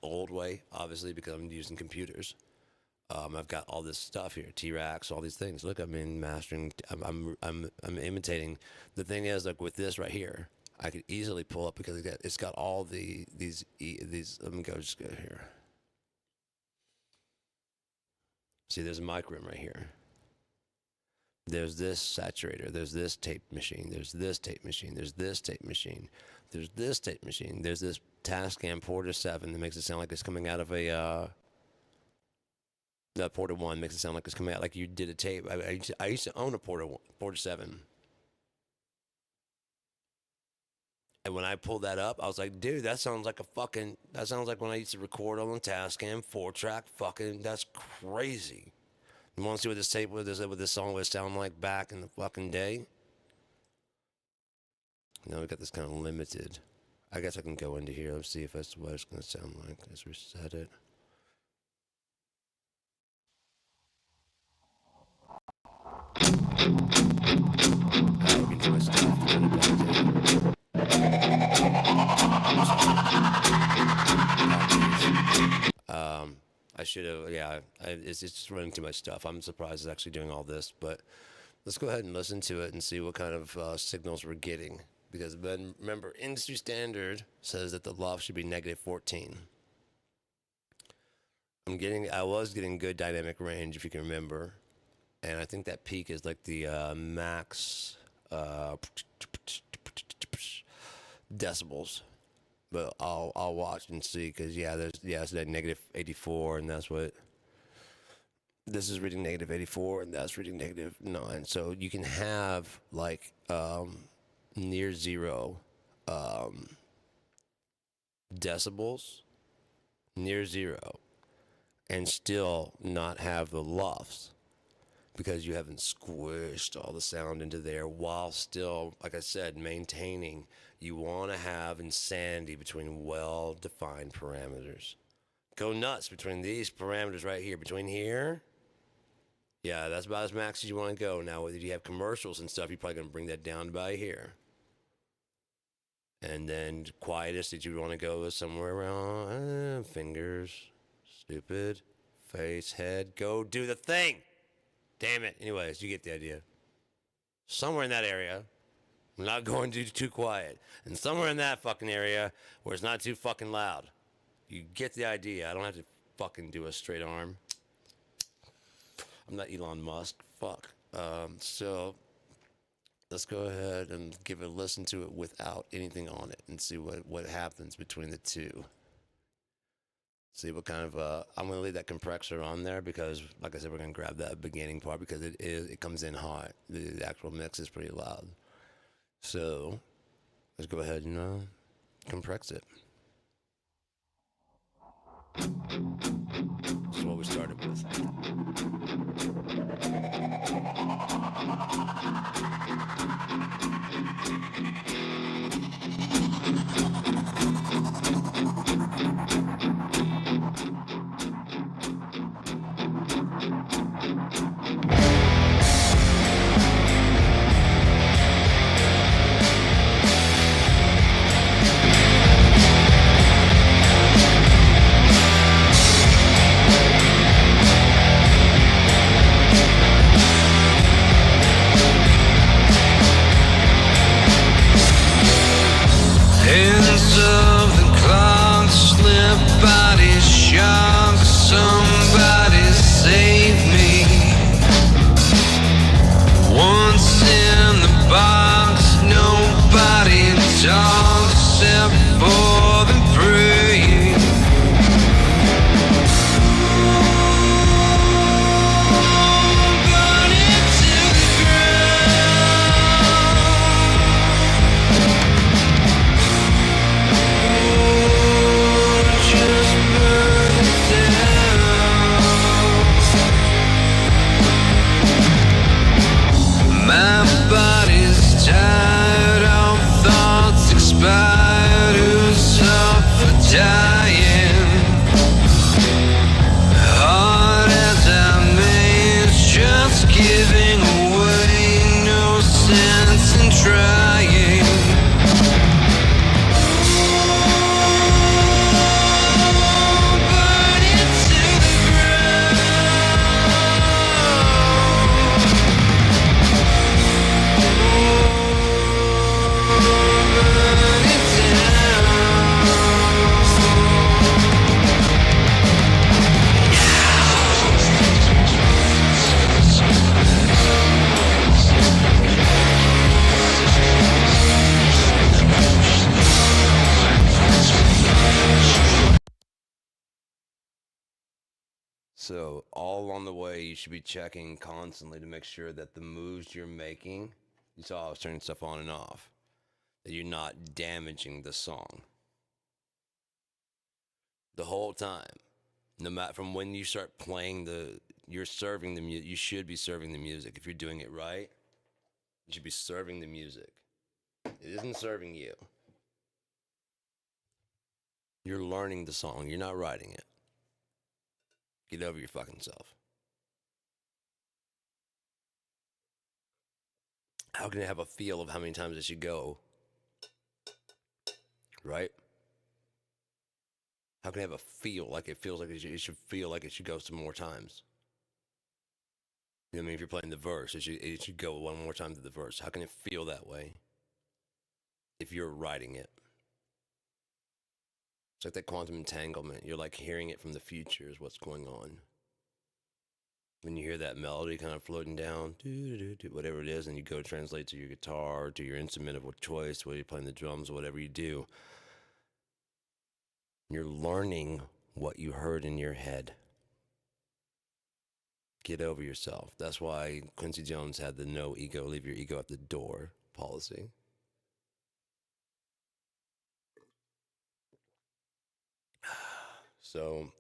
S1: old way, obviously, because I'm using computers. I've got all this stuff here, T-Rax, all these things. Look, I'm in mastering. I'm imitating. The thing is, like with this right here, I could easily pull up because it's got all these. Let me just go here. See, there's a mic room right here. There's this saturator. There's this tape machine. There's this tape machine. There's this tape machine. There's this tape machine. There's this Tascam Porta 7 that makes it sound like it's coming out of a. The Porta 1 makes it sound like it's coming out like you did a tape. I used to own a Porta 7. And when I pulled that up, I was like, dude, that sounds like when I used to record on the Tascam 4-track. Fucking, that's crazy. You want to see what this tape, what this song would sound like back in the fucking day? Now we got this kind of limited. I guess I can go into here. Let's see if that's what it's going to sound like. Let's reset it. I should have, it's just running too much stuff. I'm surprised it's actually doing all this, but let's go ahead and listen to it and see what kind of signals we're getting. Because remember, industry standard says that the loft should be -14. I was getting good dynamic range, if you can remember. And I think that peak is like the max decibels. But I'll watch and see because it's that -84, and that's what this is reading -84, and that's reading -9. So you can have like near zero decibels, near zero, and still not have the lofts. Because you haven't squished all the sound into there while still, like I said, maintaining. You want to have insanity between well-defined parameters. Go nuts between these parameters right here. Between here, that's about as max as you want to go. Now, if you have commercials and stuff, you're probably going to bring that down by here. And then quietest that you want to go is somewhere around fingers, stupid, face, head. Go do the thing. Damn it. Anyways, you get the idea. Somewhere in that area, I'm not going too quiet. And somewhere in that fucking area where it's not too fucking loud. You get the idea. I don't have to fucking do a straight arm. I'm not Elon Musk. Fuck. So let's go ahead and give a listen to it without anything on it and see what happens between the two. See what kind of, I'm going to leave that compressor on there because, like I said, we're going to grab that beginning part because it comes in hot. The actual mix is pretty loud. So, let's go ahead and compress it. This is what we started with. So all along the way, you should be checking constantly to make sure that the moves you're making, you saw I was turning stuff on and off, that you're not damaging the song the whole time. No matter from when you start playing you're serving the music. You should be serving the music. If you're doing it right, you should be serving the music. It isn't serving you. You're learning the song. You're not writing it. Get over your fucking self. How can it have a feel of how many times it should go? Right? How can it have a feel like it feels like it should feel like it should go some more times? You know what I mean? If you're playing the verse, it should go one more time to the verse. How can it feel that way if you're writing it? It's like that quantum entanglement. You're like hearing it from the future is what's going on. When you hear that melody kind of floating down, whatever it is, and you go translate to your guitar, to your instrument of choice, whether you're playing the drums, whatever you do, you're learning what you heard in your head. Get over yourself. That's why Quincy Jones had the no ego, leave your ego at the door policy. So,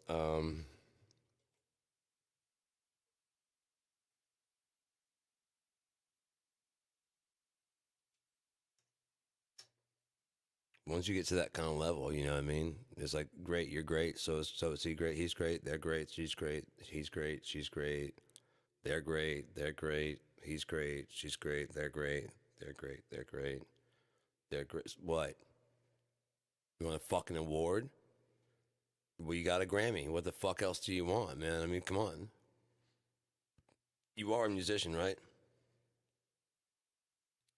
S1: once you get to that kind of level, you know what I mean? It's like, great, you're great. So is he great? He's great. They're great. She's great. He's great. She's great. They're great. They're great. He's great. She's great. They're great. They're great. They're great. They're great. What? You want a fucking award? Well, you got a Grammy. What the fuck else do you want, man? I mean, come on. You are a musician, right?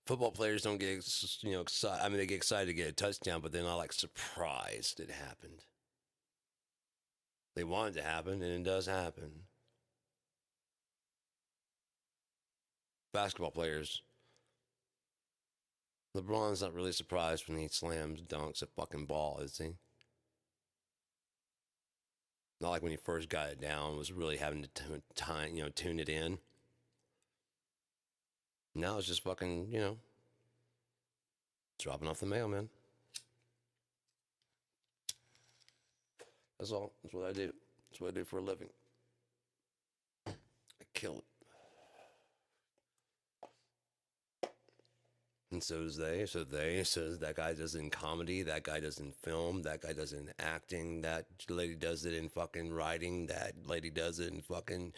S1: Football players don't get, excited. I mean, they get excited to get a touchdown, but they're not like surprised it happened. They want it to happen, and it does happen. Basketball players, LeBron's not really surprised when he slams, dunks a fucking ball, is he? Not like when he first got it down, was really having to tune it in. Now it's just fucking, dropping off the mail, man. That's all. That's what I do. That's what I do for a living. I kill it. And so does they. So that guy does it in comedy. That guy does it in film. That guy does it in acting. That lady does it in fucking writing. That lady does it in fucking,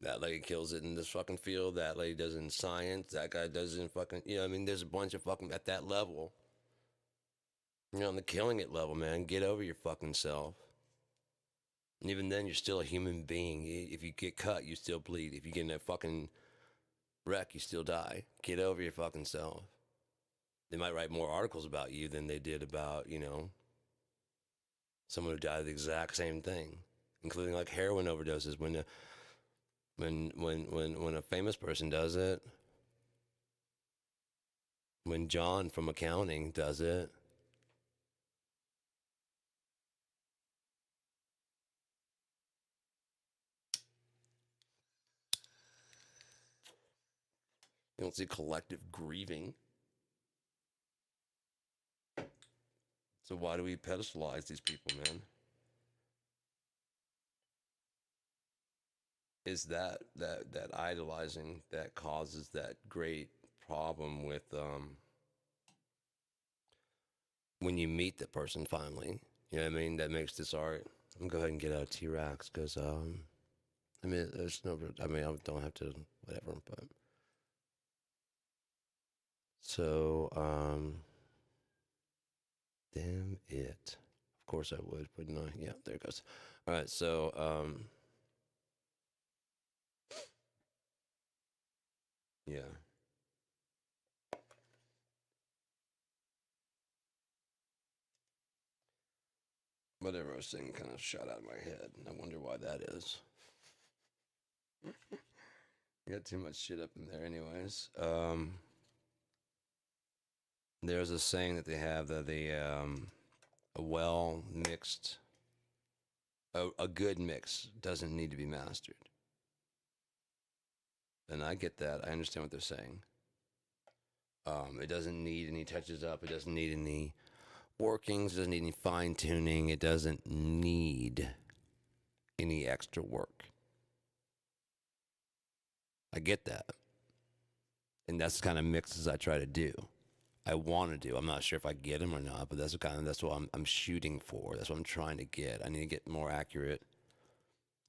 S1: that lady kills it in this fucking field. That lady does it in science. That guy does it in fucking, I mean, there's a bunch of fucking, at that level. On the killing it level, man. Get over your fucking self. And even then, you're still a human being. If you get cut, you still bleed. If you get in a fucking wreck, you still die. Get over your fucking self. They might write more articles about you than they did about, someone who died of the exact same thing, including like heroin overdoses. When a famous person does it, when John from accounting does it, you don't see collective grieving. So why do we pedestalize these people, man? Is that idolizing that causes that great problem with when you meet the person finally? You know what I mean? That makes this art. I'm gonna go ahead and get out of T-Rex because I mean, there's no. I mean, I don't have to whatever, but so damn it. Of course I would, wouldn't I? Yeah, there it goes. All right, so yeah. Whatever I was saying kind of shot out of my head, and I wonder why that is. Got too much shit up in there, anyways. There's a saying that they have that a well mixed A good mix doesn't need to be mastered. And I get that. I understand what they're saying. It doesn't need any touches up. It doesn't need any workings. It doesn't need any fine tuning. It doesn't need any extra work. I get that. And that's the kind of mixes I try to do. I want to do. I'm not sure if I get them or not, but that's what I'm shooting for. That's what I'm trying to get. I need to get more accurate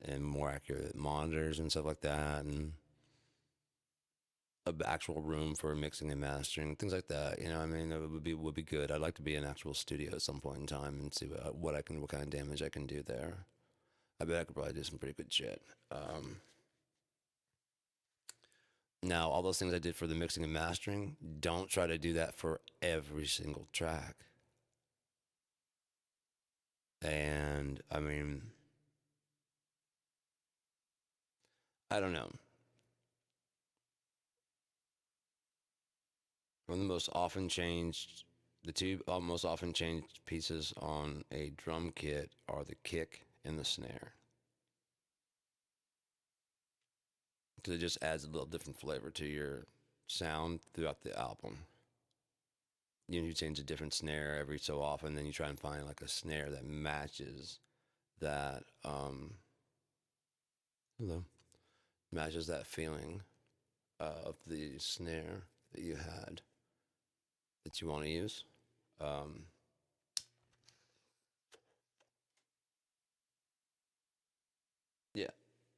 S1: and more accurate monitors and stuff like that, and an actual room for mixing and mastering, things like that. You know, I mean, it would be good. I'd like to be in an actual studio at some point in time and see what kind of damage I can do there. I bet I could probably do some pretty good shit. Now, all those things I did for the mixing and mastering, don't try to do that for every single track. And I mean, I don't know. One of the most often changed, the two most often changed pieces on a drum kit are the kick and the snare. Because it just adds a little different flavor to your sound throughout the album. You know, you change a different snare every so often, then you try and find like a snare that matches that, hello, matches that feeling of the snare that you had that you want to use. Yeah.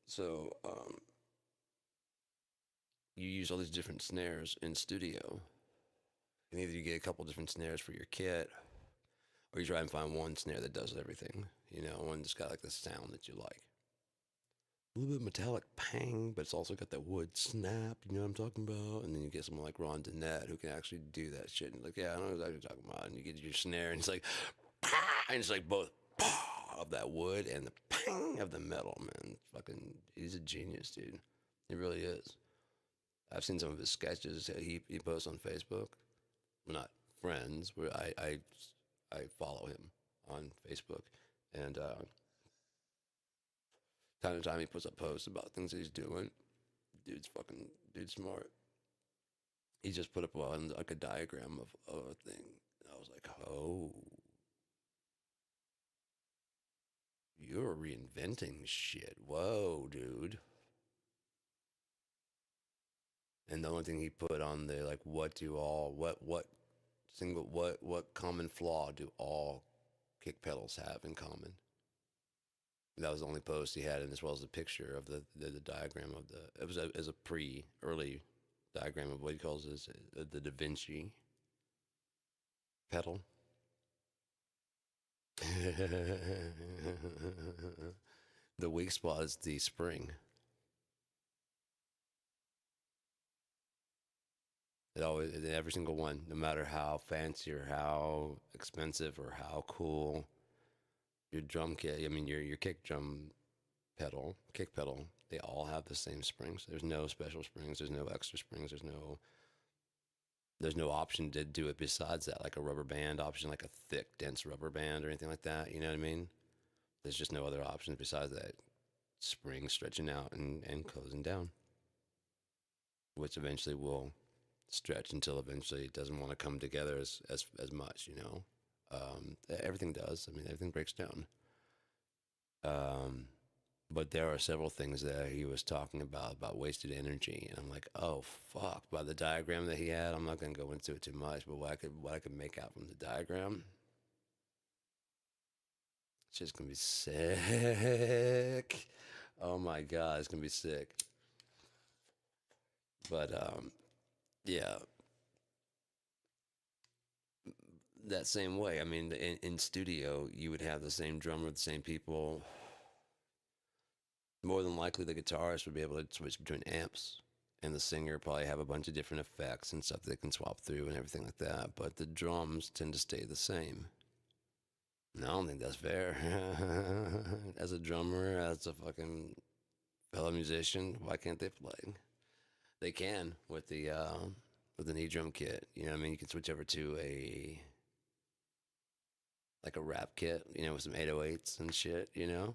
S1: So you use all these different snares in studio. And either you get a couple different snares for your kit, or you try and find one snare that does everything. You know, one that's got like the sound that you like. A little bit metallic pang, but it's also got that wood snap. You know what I'm talking about? And then you get someone like Ron Dennett who can actually do that shit. And like, yeah, I know what you're talking about. And you get your snare, and it's like, and it's like both of that wood and the pang of the metal. Man, fucking, he's a genius, dude. He really is. I've seen some of his sketches he posts on Facebook. We're not friends. I follow him on Facebook, and time to time he puts up posts about things that he's doing. Dude's smart. He just put up one like a diagram of a thing. And I was like, oh, you're reinventing shit. Whoa, dude. And the only thing he put on there, like, what common flaw do all kick pedals have in common? That was the only post he had, and as well as the picture of the diagram of it was as a early diagram of what he calls as the Da Vinci pedal. The weak spot is the spring. It always, in every single one, no matter how fancy or how expensive or how cool your drum kit, I mean your kick pedal, they all have the same springs. There's no special springs. There's no extra springs. There's no option to do it besides that, like a rubber band option, like a thick, dense rubber band or anything like that. You know what I mean? There's just no other options besides that spring stretching out and closing down, which eventually will stretch until eventually it doesn't want to come together as much, you know? Everything does. I mean, everything breaks down. But there are several things that he was talking about wasted energy, and I'm like, oh fuck! By the diagram that he had, I'm not gonna go into it too much, but what I could make out from the diagram, it's just gonna be sick. Oh my god, it's gonna be sick. But yeah, that same way. I mean, in studio, you would have the same drummer, the same people. More than likely, the guitarist would be able to switch between amps, and the singer probably have a bunch of different effects and stuff they can swap through and everything like that. But the drums tend to stay the same. And I don't think that's fair. As a drummer, as a fucking fellow musician, why can't they play? They can with an E drum kit. You know what I mean? You can switch over to a like a rap kit, you know, with some 808s and shit, you know?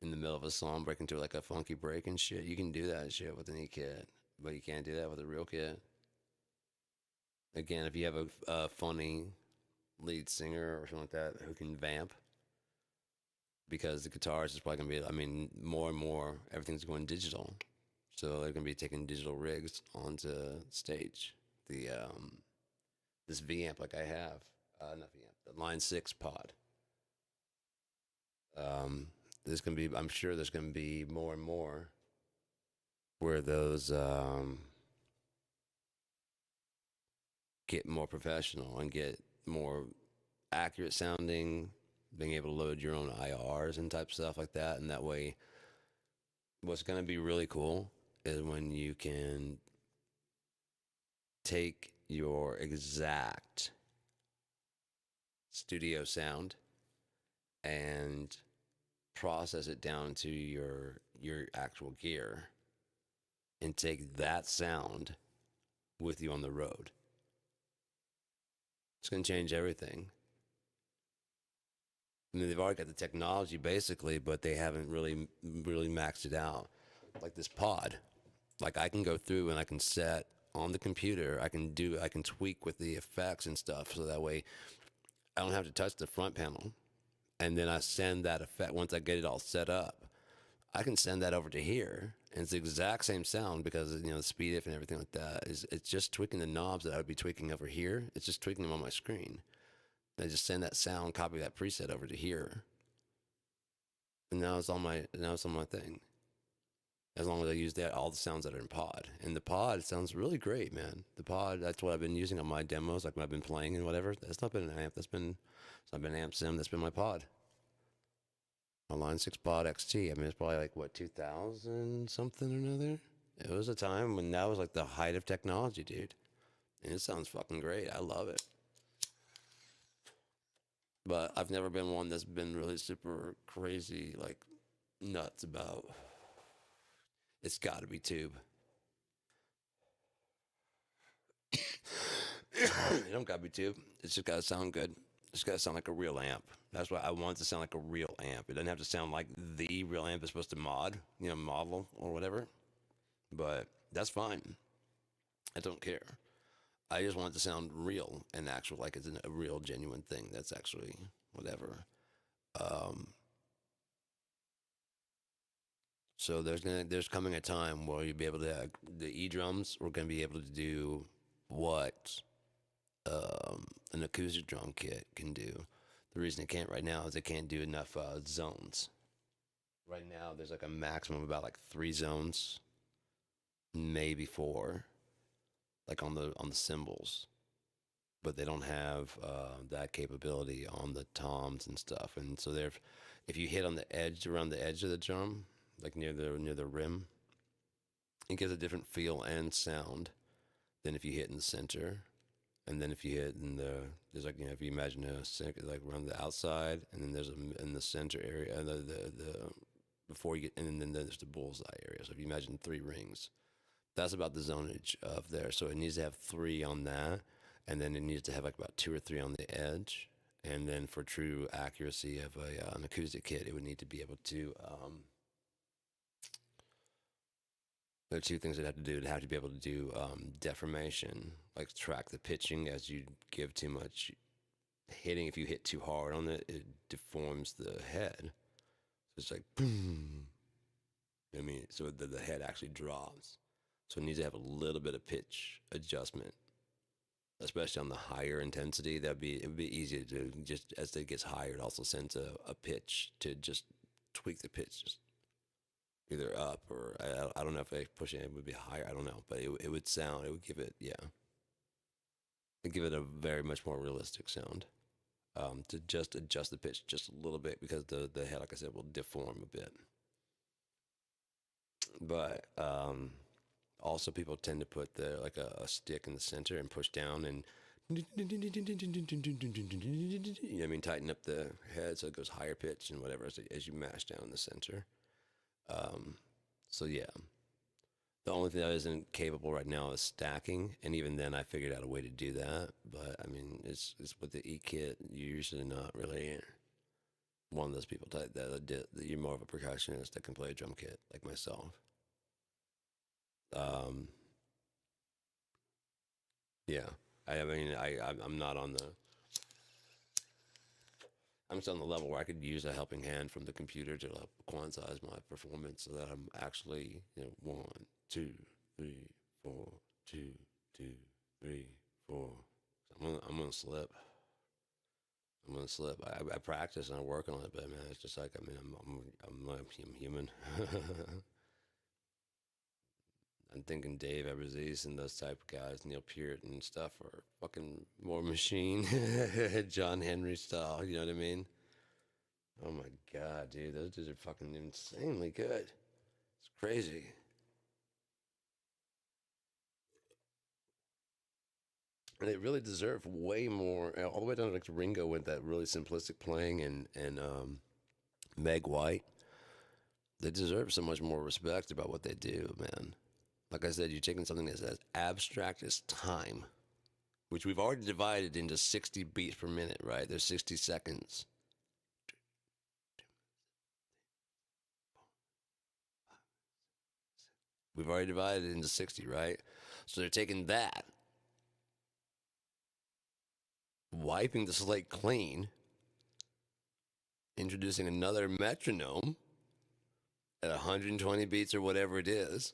S1: in the middle of a song, break into like a funky break and shit. You can do that shit with any kit, but you can't do that with a real kit. Again, if you have a funny lead singer or something like that who can vamp, because the guitarist is probably gonna be. I mean, more and more everything's going digital, so they're gonna be taking digital rigs onto stage. The this V amp like I have, not V amp, the Line 6 pod. There's gonna be. I'm sure there's gonna be more and more where those get more professional and get more accurate sounding, being able to load your own IRs and type stuff like that. And that way, what's going to be really cool is when you can take your exact studio sound and process it down to your actual gear and take that sound with you on the road. It's going to change everything. I mean, they've already got the technology basically, but they haven't really maxed it out. Like this pod, like I can go through and I can set on the computer. I can tweak with the effects and stuff, so that way I don't have to touch the front panel. And then I send that effect once I get it all set up. I can send that over to here, and it's the exact same sound because the speed diff and everything like that is it's just tweaking the knobs that I would be tweaking over here. It's just tweaking them on my screen. I just send that sound, copy that preset over to here, and now it's on my thing. As long as I use all the sounds that are in pod, and the pod sounds really great, man. The pod, that's what I've been using on my demos, like when I've been playing and whatever. That's not been an amp. It's not been an amp sim. That's been my pod. A Line 6 Pod XT. I mean, it's probably like what 2000 something or another. It was a time when that was like the height of technology, dude. And it sounds fucking great. I love it. But I've never been one that's been really super crazy, like nuts about. It's got to be tube. It don't got to be tube. It's just got to sound good. It's got to sound like a real amp. That's why I want it to sound like a real amp. It doesn't have to sound like the real amp is supposed to model or whatever. But that's fine. I don't care. I just want it to sound real and actual, like it's a real, genuine thing. That's actually whatever. So there's coming a time where you'll be able to the E drums. We're gonna be able to do what an acoustic drum kit can do. The reason it can't right now is it can't do enough zones. Right now, there's like a maximum of about like 3 zones, maybe 4, like on the cymbals. But they don't have that capability on the toms and stuff. And so if you hit on the edge, around the edge of the drum, like near the rim, it gives a different feel and sound than if you hit in the center. And then if you hit there's like if you imagine like around the outside, and then there's in the center area, the before you get, and then there's the bullseye area. So if you imagine 3 rings, that's about the zonage of there. So it needs to have 3 on that, and then it needs to have like about 2 or 3 on the edge. And then for true accuracy of an acoustic kit, it would need to be able to. There are 2 things it'd have to do. It'd have to be able to do deformation, like track the pitching as you give too much hitting. If you hit too hard on it, it deforms the head. So it's like boom. I mean, so the head actually drops. So it needs to have a little bit of pitch adjustment, especially on the higher intensity. It would be easier to just as it gets higher, it also sends a pitch to just tweak the pitch, just either up or I don't know if they push it would be higher. I don't know, but it would sound. It would give it it'd give it a very much more realistic sound. To just adjust the pitch just a little bit because the head, like I said, will deform a bit. But also people tend to put like a stick in the center and push down and tighten up the head so it goes higher pitch and whatever as you mash down in the center. So yeah, the only thing that isn't capable right now is stacking, and even then I figured out a way to do that. But I mean, it's with the E kit, you're usually not really one of those people that you're more of a percussionist that can play a drum kit like myself. Um, yeah, I mean, I'm not on the. I'm still on the level where I could use a helping hand from the computer to help quantize my performance so that I'm actually, one, two, three, four, two, two, three, four. I'm gonna slip. I'm gonna slip. I practice and I work on it, but man, it's just like I mean, I'm human. I'm thinking Dave Abbruzzese and those type of guys, Neil Peart and stuff, are fucking more machine, John Henry style. You know what I mean? Oh my god, dude, those dudes are fucking insanely good. It's crazy. And they really deserve way more, all the way down to like Ringo with that really simplistic playing, and Meg White. They deserve so much more respect about what they do, man. Like I said, you're taking something that's as abstract as time, which we've already divided into 60 beats per minute, right? There's 60 seconds. We've already divided it into 60, right? So they're taking that, wiping the slate clean, introducing another metronome at 120 beats or whatever it is,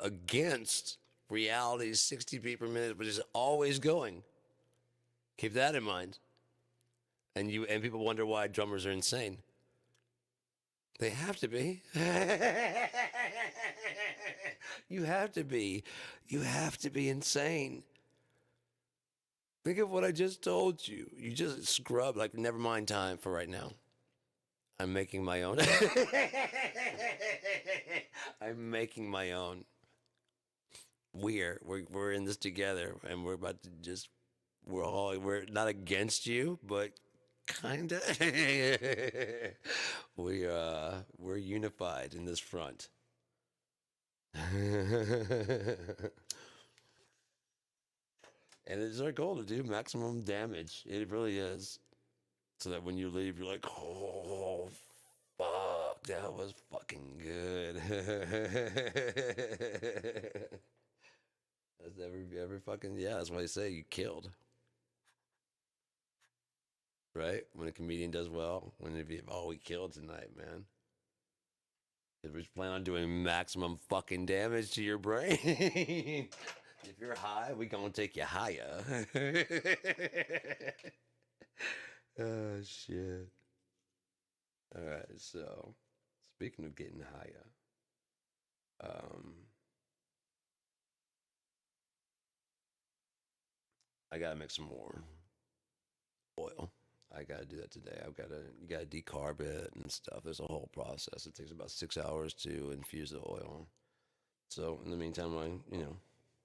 S1: against reality's 60 beat per minute, which is always going. Keep that in mind. And people wonder why drummers are insane. They have to be. You have to be. You have to be insane. Think of what I just told you. You just scrub, like, never mind time for right now. I'm making my own. I'm making my own. We're in this together, and we're about to just we're not against you, but kinda. We're unified in this front. And it's our goal to do maximum damage. It really is. So that when you leave, you're like, oh, fuck, that was fucking good. That's every fucking, yeah, that's why I say you killed. Right? When a comedian does well, when if you, oh, we killed tonight, man. If we plan on doing maximum fucking damage to your brain. If you're high, we gonna take you higher. Oh shit. All right, so speaking of getting higher, um, I gotta make some more oil. I gotta do that today. You gotta decarb it and stuff. There's a whole process. It takes about 6 hours to infuse the oil. So in the meantime,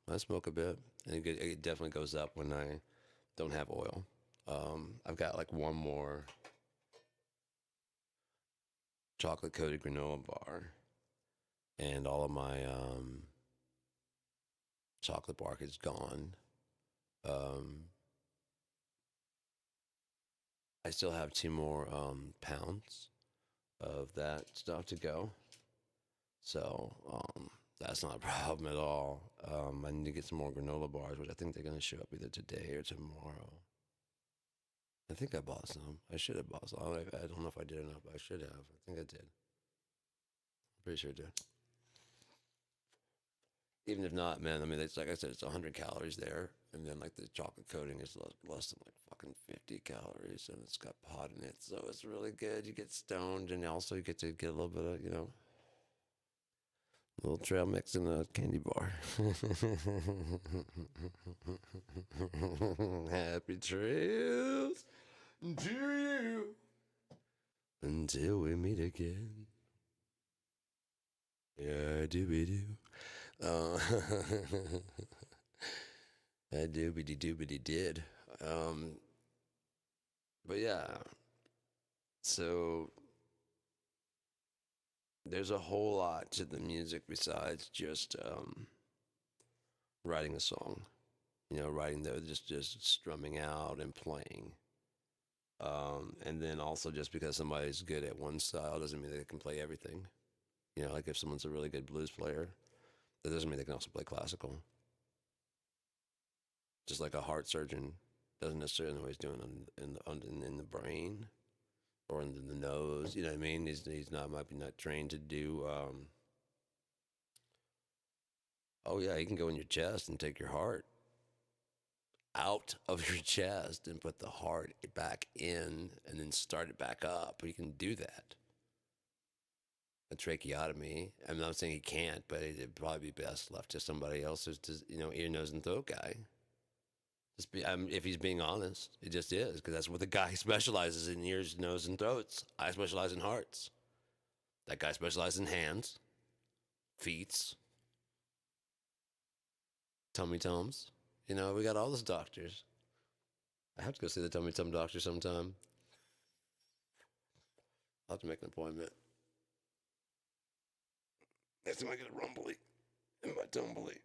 S1: I smoke a bit, and it definitely goes up when I don't have oil. I've got like one more chocolate coated granola bar, and all of my chocolate bark is gone. Um, I still have two more pounds of that stuff to go. So that's not a problem at all. I need to get some more granola bars, which I think they're going to show up either today or tomorrow. I think I bought some. I should have bought some. I don't know if I did or not, but I should have. I think I did. I'm pretty sure I did. Even if not, man, I mean, it's like I said, it's 100 calories there. And then, like, the chocolate coating is less than, like, fucking 50 calories. And it's got pot in it. So it's really good. You get stoned, and also you get to get a little bit of, a little trail mix in a candy bar. Happy trails to you until we meet again. Yeah, doobie doo. I doobity doobity did. But yeah, so there's a whole lot to the music besides just writing a song. Writing just strumming out and playing. And then also, just because somebody's good at one style doesn't mean they can play everything. You know, like if someone's a really good blues player, that doesn't mean they can also play classical. Just like a heart surgeon doesn't necessarily know what he's doing in the brain or in the nose. You know what I mean? He's not might be not trained to do. Oh yeah, he can go in your chest and take your heart out of your chest and put the heart back in and then start it back up. He can do that. A tracheotomy. I'm not saying he can't, but it'd probably be best left to somebody else who's just, ear, nose, and throat guy. If he's being honest, it just is, because that's what the guy specializes in: ears, nose, and throats. I specialize in hearts. That guy specializes in hands, feet, tummy tums. We got all those doctors. I have to go see the tummy tum doctor sometime. I'll have to make an appointment. Next time I get a rumbly in my tumbly.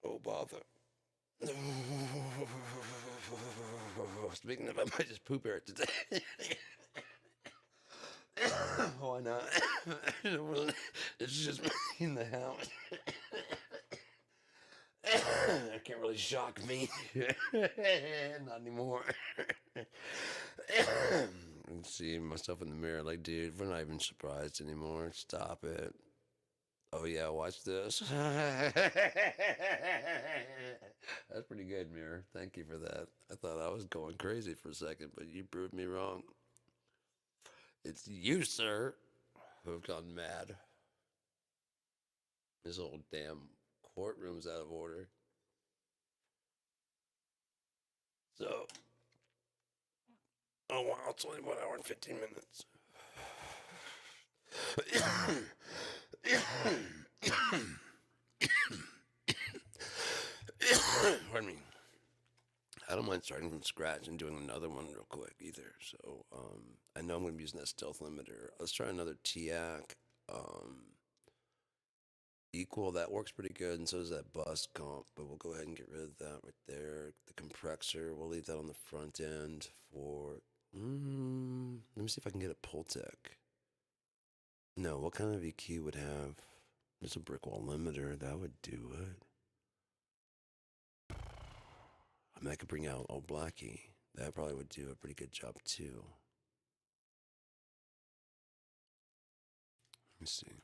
S1: Oh, bother. Speaking of, I might just poop here today. Why not? It's just me in the house. That can't really shock me. Not anymore. I see myself in the mirror like, dude, we're not even surprised anymore. Stop it. Oh yeah, watch this. That's pretty good, mirror. Thank you for that. I thought I was going crazy for a second, but you proved me wrong. It's you, sir, who have gone mad. This whole damn courtroom's out of order. So, oh wow, it's only 1 hour and 15 minutes. Pardon me. I don't mind starting from scratch and doing another one real quick either. So I know I'm going to be using that stealth limiter. Let's try another TAC. Equal, that works pretty good, and so does that bus comp, but we'll go ahead and get rid of that right there. The compressor, we'll leave that on the front end for, let me see if I can get a Pultec. No, what kind of EQ would have, just a brick wall limiter, that would do it. I mean, I could bring out Old Blackie. That probably would do a pretty good job too. Let me see.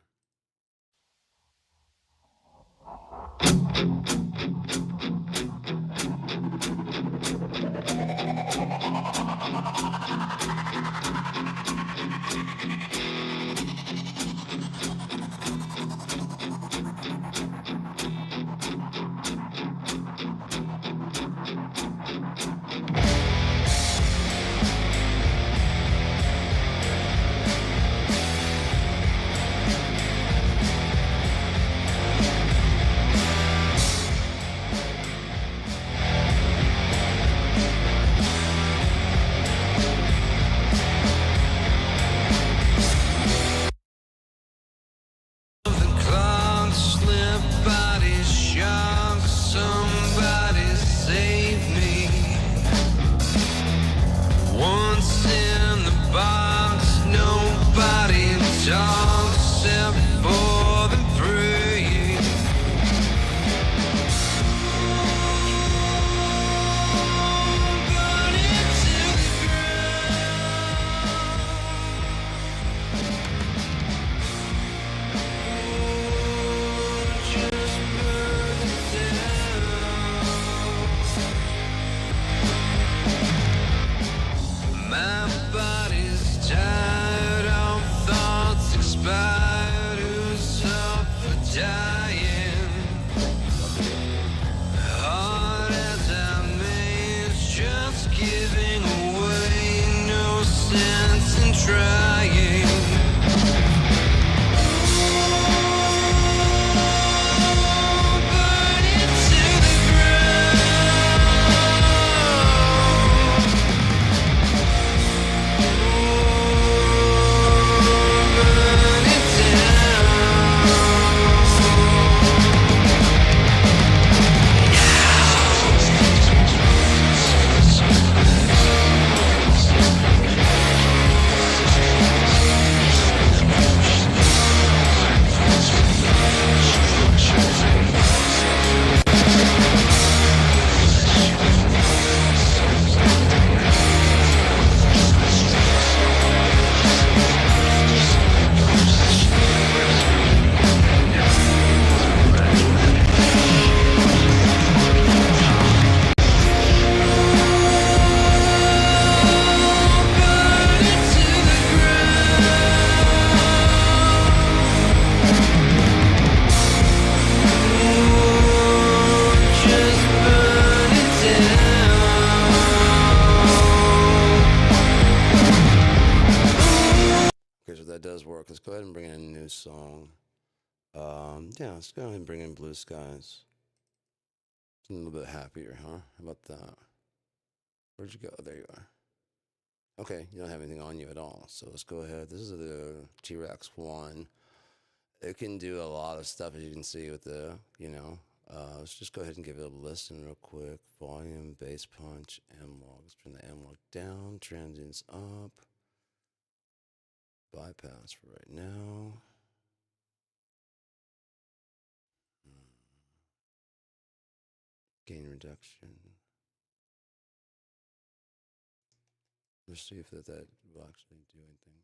S1: go ahead and bring in a new song. Yeah, let's go ahead and bring in Blue Skies. A little bit happier, huh? How about that? Where'd you go? There you are. Okay, you don't have anything on you at all. So let's go ahead. This is the T-Rex 1. It can do a lot of stuff, as you can see with the, let's just go ahead and give it a listen real quick. Volume, bass punch, analog. Let's turn the analog down, transients up. Bypass for right now. Gain reduction. Let's see if that will actually do anything.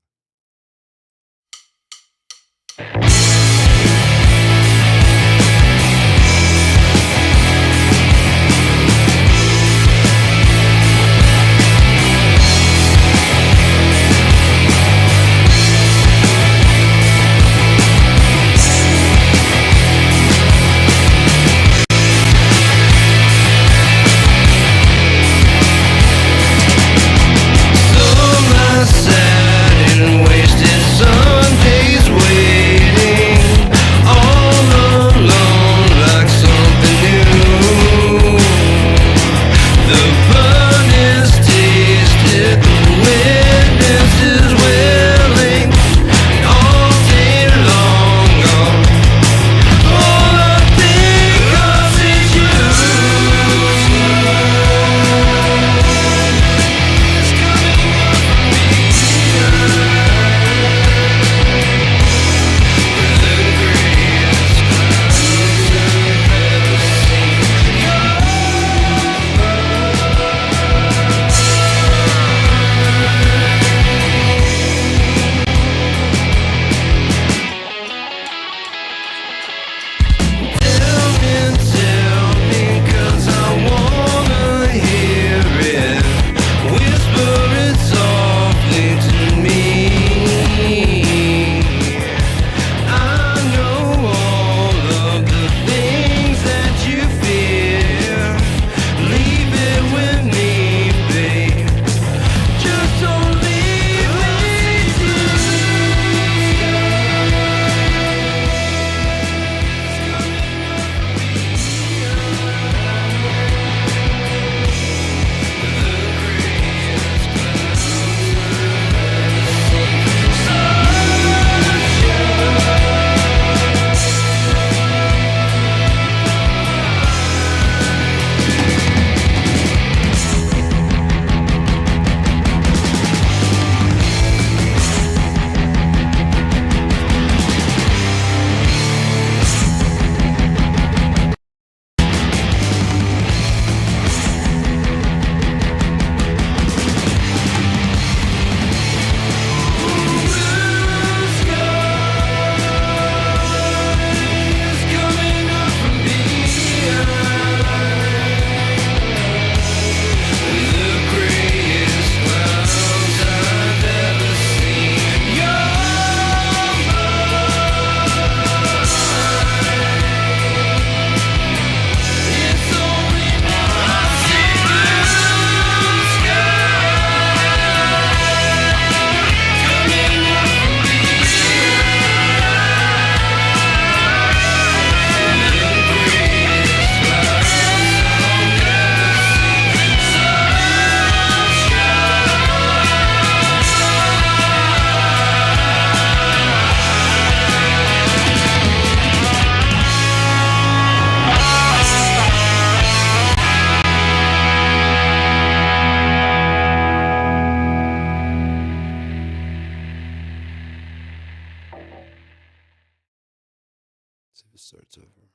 S1: See if it starts over.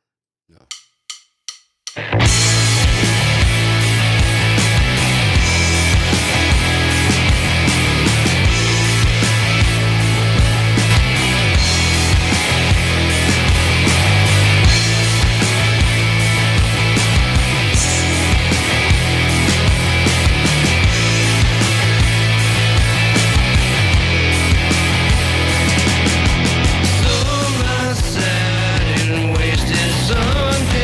S1: No. Wasted Sunday.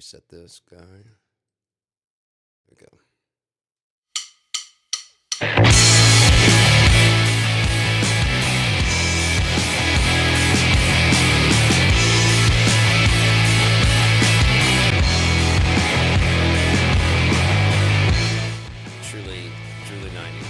S1: reset this guy. There we go. Truly 90s.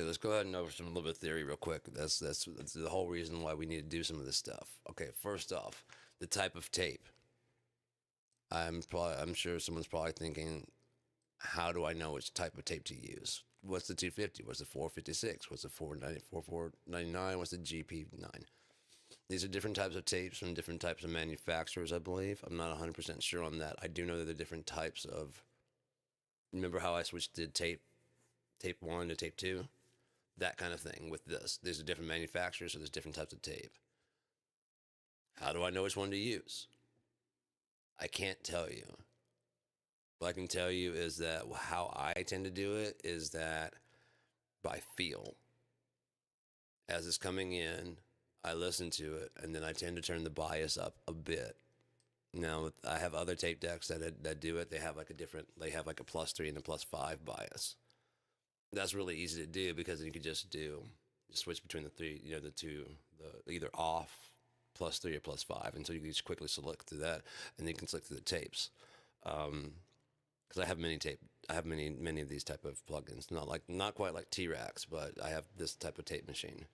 S1: Let's go ahead and over some little bit of theory real quick. That's the whole reason why we need to do some of this stuff. Okay, first off, the type of tape. I'm sure someone's probably thinking, how do I know which type of tape to use? What's the 250? What's the 456? What's the 499? What's the GP9? These are different types of tapes from different types of manufacturers, I believe. I'm not 100% sure on that. I do know that there are different types of. Remember how I switched to tape 1 to tape 2? That kind of thing with this. These are different manufacturers, so there's different types of tape. How do I know which one to use? I can't tell you. What I can tell you is that how I tend to do it is that by feel. As it's coming in, I listen to it, and then I tend to turn the bias up a bit. Now, I have other tape decks that do it. They have like a +3 and a +5 bias. That's really easy to do because you can just switch between the three, the two, either off, +3 or +5, and so you can just quickly select through that, and then you can select through the tapes. Because I have many of these type of plugins, not quite like T-Rax, but I have this type of tape machine.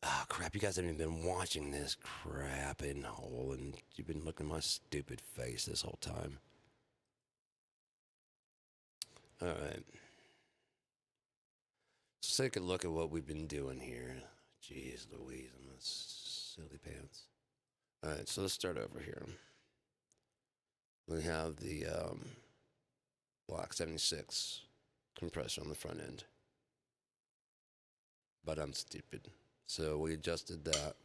S1: Oh crap! You guys haven't even been watching this crapping hole, and you've been looking at my stupid face this whole time. All right. Let's take a look at what we've been doing here. Jeez Louise, I'm a silly pants. All right, so let's start over here. We have the Block 76 compressor on the front end. But I'm stupid. So we adjusted that.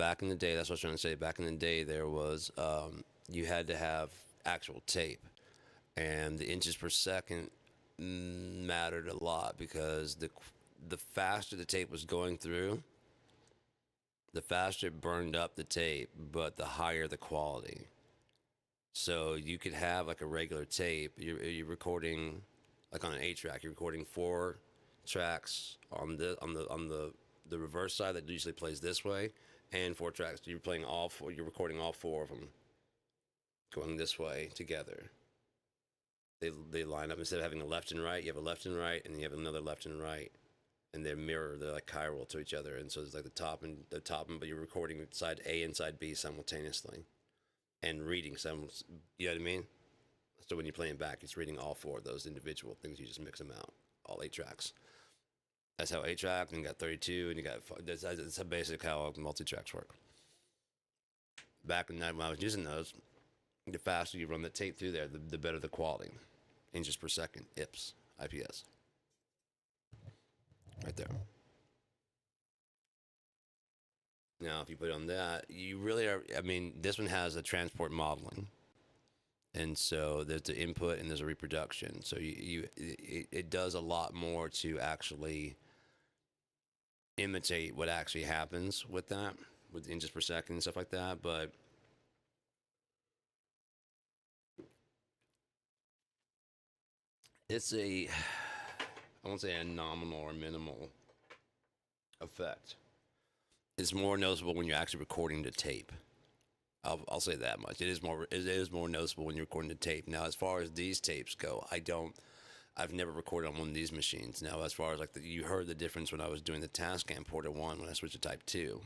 S1: back in the day, that's what I was trying to say. Back in the day, there was you had to have actual tape, and the inches per second mattered a lot because the faster the tape was going through, the faster it burned up the tape, but the higher the quality. So you could have like a regular tape. You're recording like on an 8 track. You're recording 4 tracks on the reverse side that usually plays this way, and 4 tracks. You're playing all four. You're recording all 4 of them going this way together. They line up. Instead of having a left and right, you have a left and right, and you have another left and right, and they're mirror. They're like chiral to each other, and so it's like the top, but you're recording side A and side B simultaneously, and reading some. You know what I mean? So when you're playing back, it's reading all 4 of those individual things. You just mix them out, all 8 tracks. That's how 8 track, and you got 32, and you got. That's basically how multi-tracks work. Back in that, when I was using those, the faster you run the tape through there, the better the quality. Inches per second, IPS. Right there. Now, if you put it on that, you really are. I mean, this one has a transport modeling, and so there's the input and there's a reproduction. So it does a lot more to actually imitate what actually happens with that, with inches per second and stuff like that. But it's I won't say a nominal or minimal effect. It's more noticeable when you're actually recording the tape. I'll say that much. It is more noticeable when you're recording the tape. Now, as far as these tapes go, I've never recorded on one of these machines. Now, as far as like you heard the difference when I was doing the Tascam Porta 1 when I switched to Type 2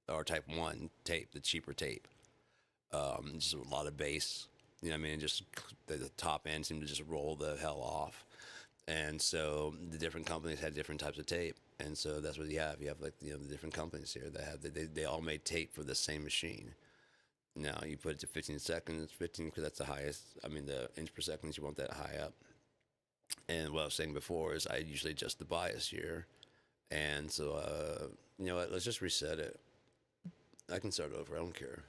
S1: or Type 1 tape, the cheaper tape. Just a lot of bass. You know what I mean? Just the top end seemed to just roll the hell off. And so the different companies had different types of tape. And so that's what you have. You have like, the different companies here that have, they all made tape for the same machine. Now you put it to 15 seconds, 15 because that's the highest. I mean, the inch per second, you want that high up. And what I was saying before is I usually adjust the bias here. And so, you know what, let's just reset it. I can start over, I don't care.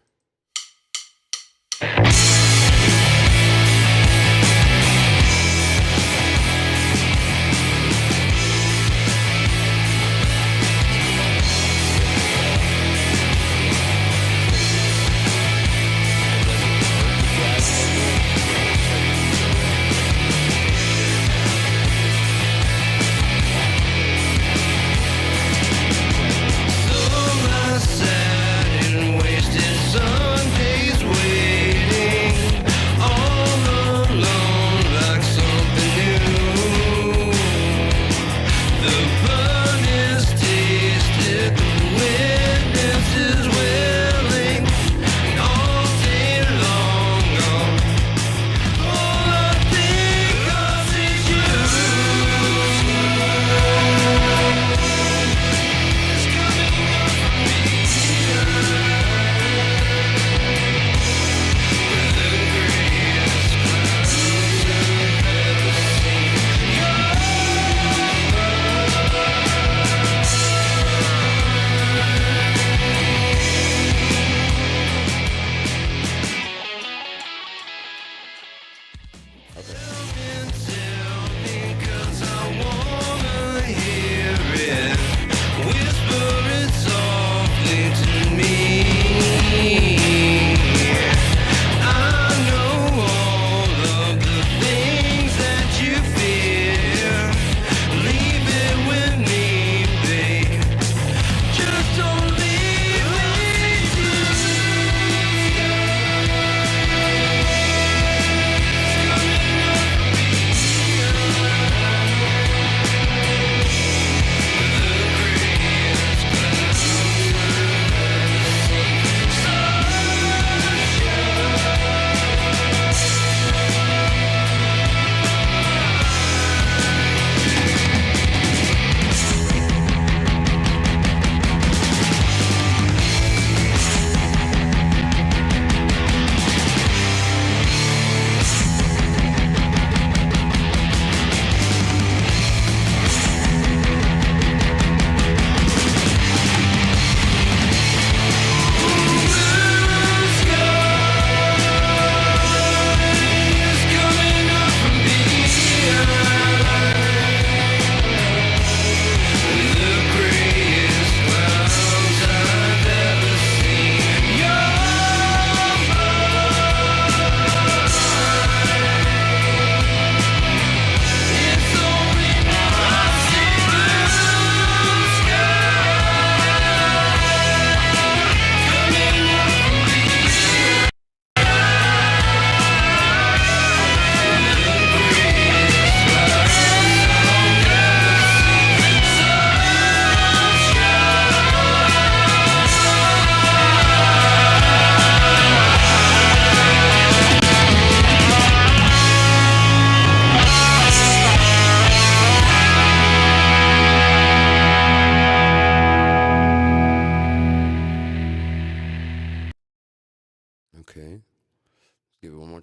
S2: So I sat and wasted so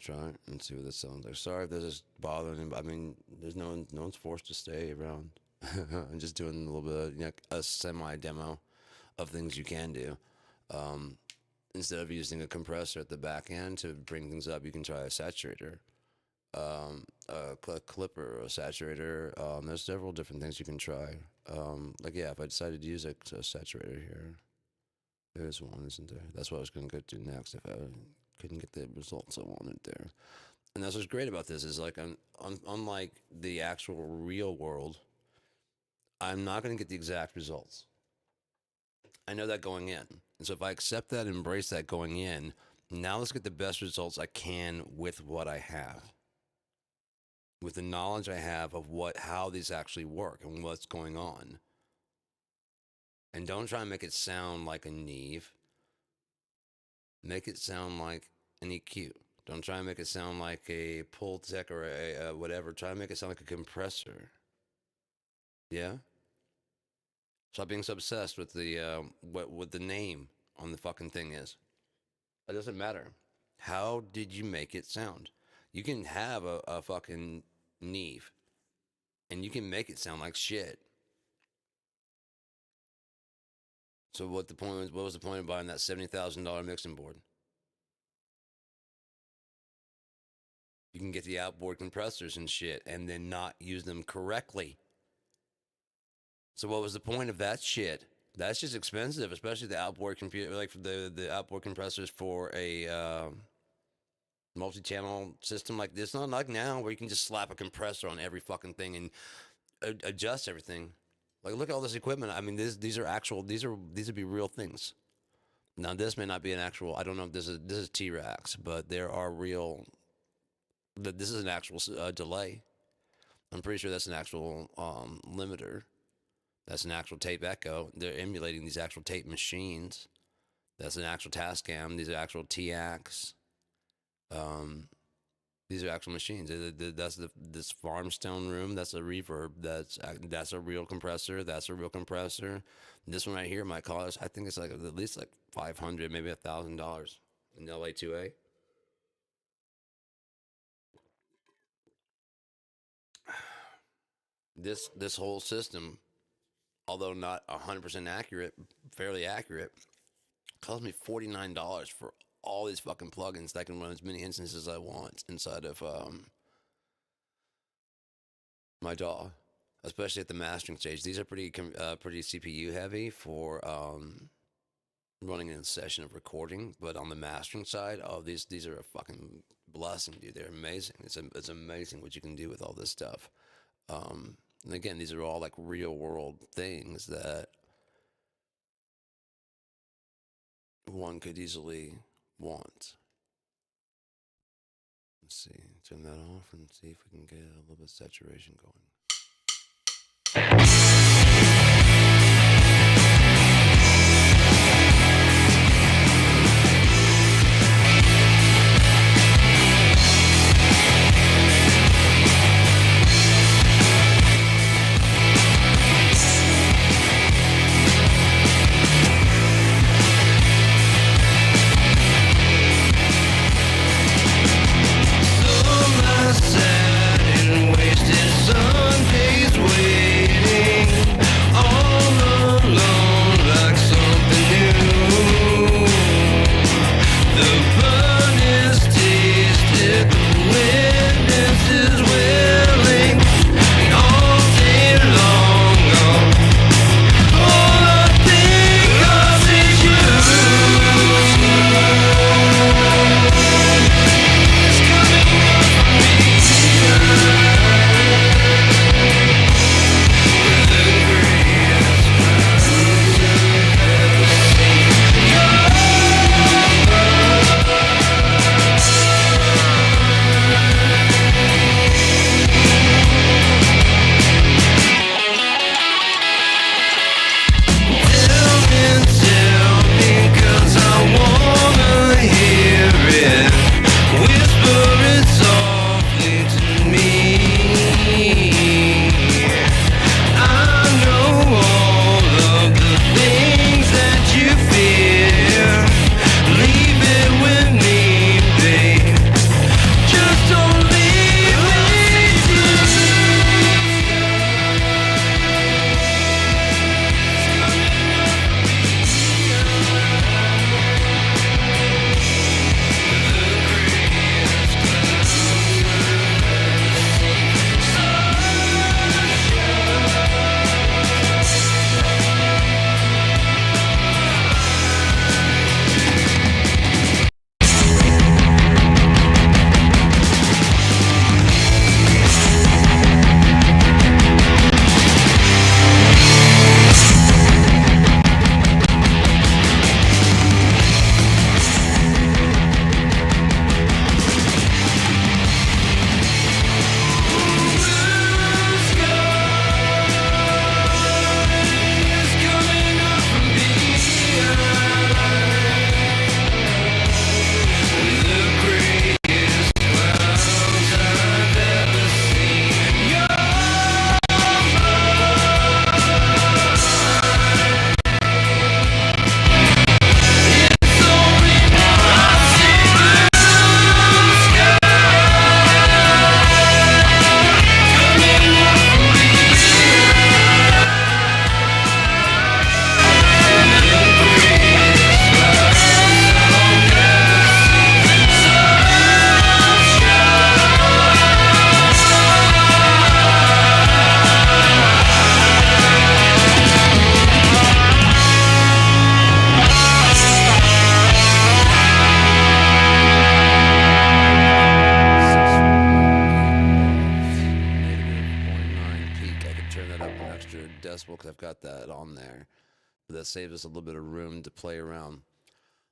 S1: try it and see what this sounds like. Sorry if this is bothering him. I mean, there's no one's forced to stay around. I'm just doing a little bit of, a semi demo of things you can do. Instead of using a compressor at the back end to bring things up, you can try a saturator, a clipper, or a saturator. There's several different things you can try. If I decided to use a saturator here, there's one, isn't there? That's what I was going to go to next if I couldn't get the results I wanted there. And that's what's great about this is like, unlike the actual real world, I'm not going to get the exact results. I know that going in. And so if I accept that, embrace that going in, now let's get the best results I can with what I have. With the knowledge I have of how these actually work and what's going on. And don't try and make it sound like a Neve. Make it sound like an EQ. Don't try and make it sound like a Pultec or a whatever. Try and make it sound like a compressor. Yeah? Stop being so obsessed with the what the name on the fucking thing is. It doesn't matter. How did you make it sound? You can have a fucking Neve, and you can make it sound like shit. So what was the point of buying that $70,000 mixing board? You can get the outboard compressors and shit, and then not use them correctly. So what was the point of that shit? That's just expensive, especially the outboard computer, like for the outboard compressors for a multi-channel system like this. Not like now where you can just slap a compressor on every fucking thing and adjust everything. Like, look at all this equipment. I mean, these would be real things. Now, this may not be an actual. I don't know if this is T-Rax, but there are real. This is an actual delay. I'm pretty sure that's an actual limiter. That's an actual tape echo. They're emulating these actual tape machines. That's an actual Tascam. These are actual TX. These are actual machines. That's this Farmstone room. That's a reverb. That's a real compressor. That's a real compressor. This one right here might cost, I think it's like at least like $500, maybe $1,000 in LA2A. This whole system, although not 100% accurate, fairly accurate, cost me $49 for all these fucking plugins that I can run as many instances as I want inside of my DAW, especially at the mastering stage. These are pretty CPU heavy for running in a session of recording, but on the mastering side, these are a fucking blessing, dude. They're amazing. It's amazing what you can do with all this stuff. And again, these are all like real world things that one could easily want. Let's see, turn that off and see if we can get a little bit of saturation going. Sad and wasted sun. decibel because I've got that on there. But that saves us a little bit of room to play around.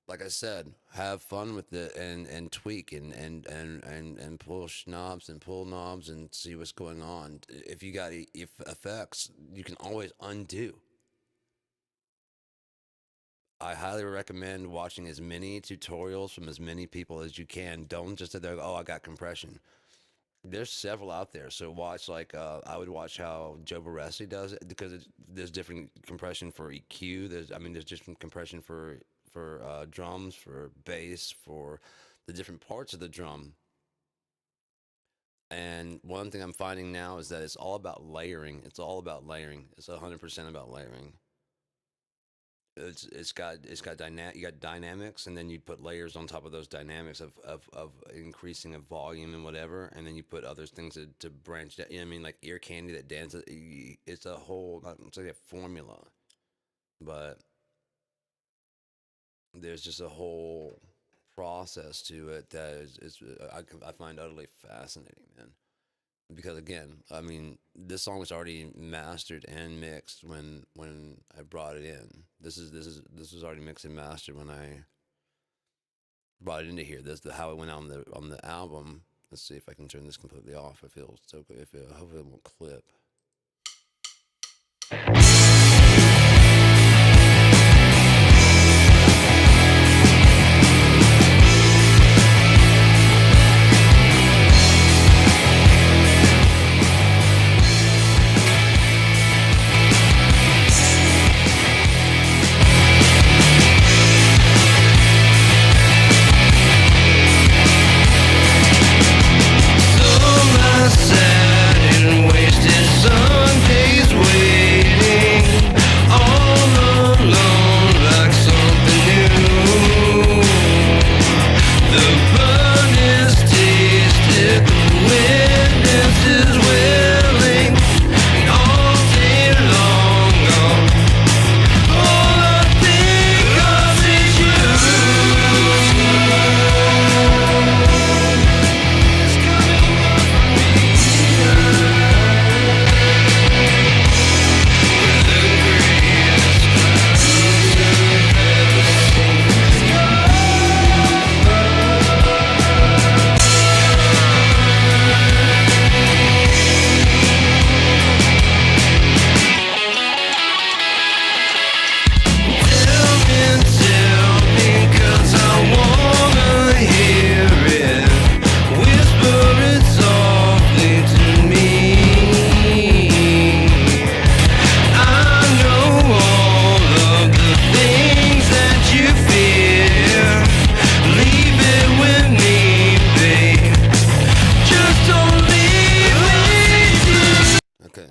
S1: Like I said, have fun with it and tweak and push knobs and pull knobs and see what's going on. If you got if effects, you can always undo. I highly recommend watching as many tutorials from as many people as you can. Don't just sit there, oh, I got compression. There's several out there. So watch I would watch how Joe Barresi does it because there's different compression for EQ. There's different compression for drums, for bass, for the different parts of the drum. And one thing I'm finding now is that it's all about layering. It's all about layering. It's 100% about layering. You got dynamics, and then you put layers on top of those dynamics of increasing of volume and whatever, and then you put other things to branch that. You know what I mean? Like ear candy that dances. It's a whole, it's like a formula, but there's just a whole process to it that I find utterly fascinating, man. Because again, I mean, this song was already mastered and mixed when I brought it in. This was already mixed and mastered when I brought it into here. This is how it went on the album. Let's see if I can turn this completely off. I feel so good. Hopefully it won't clip.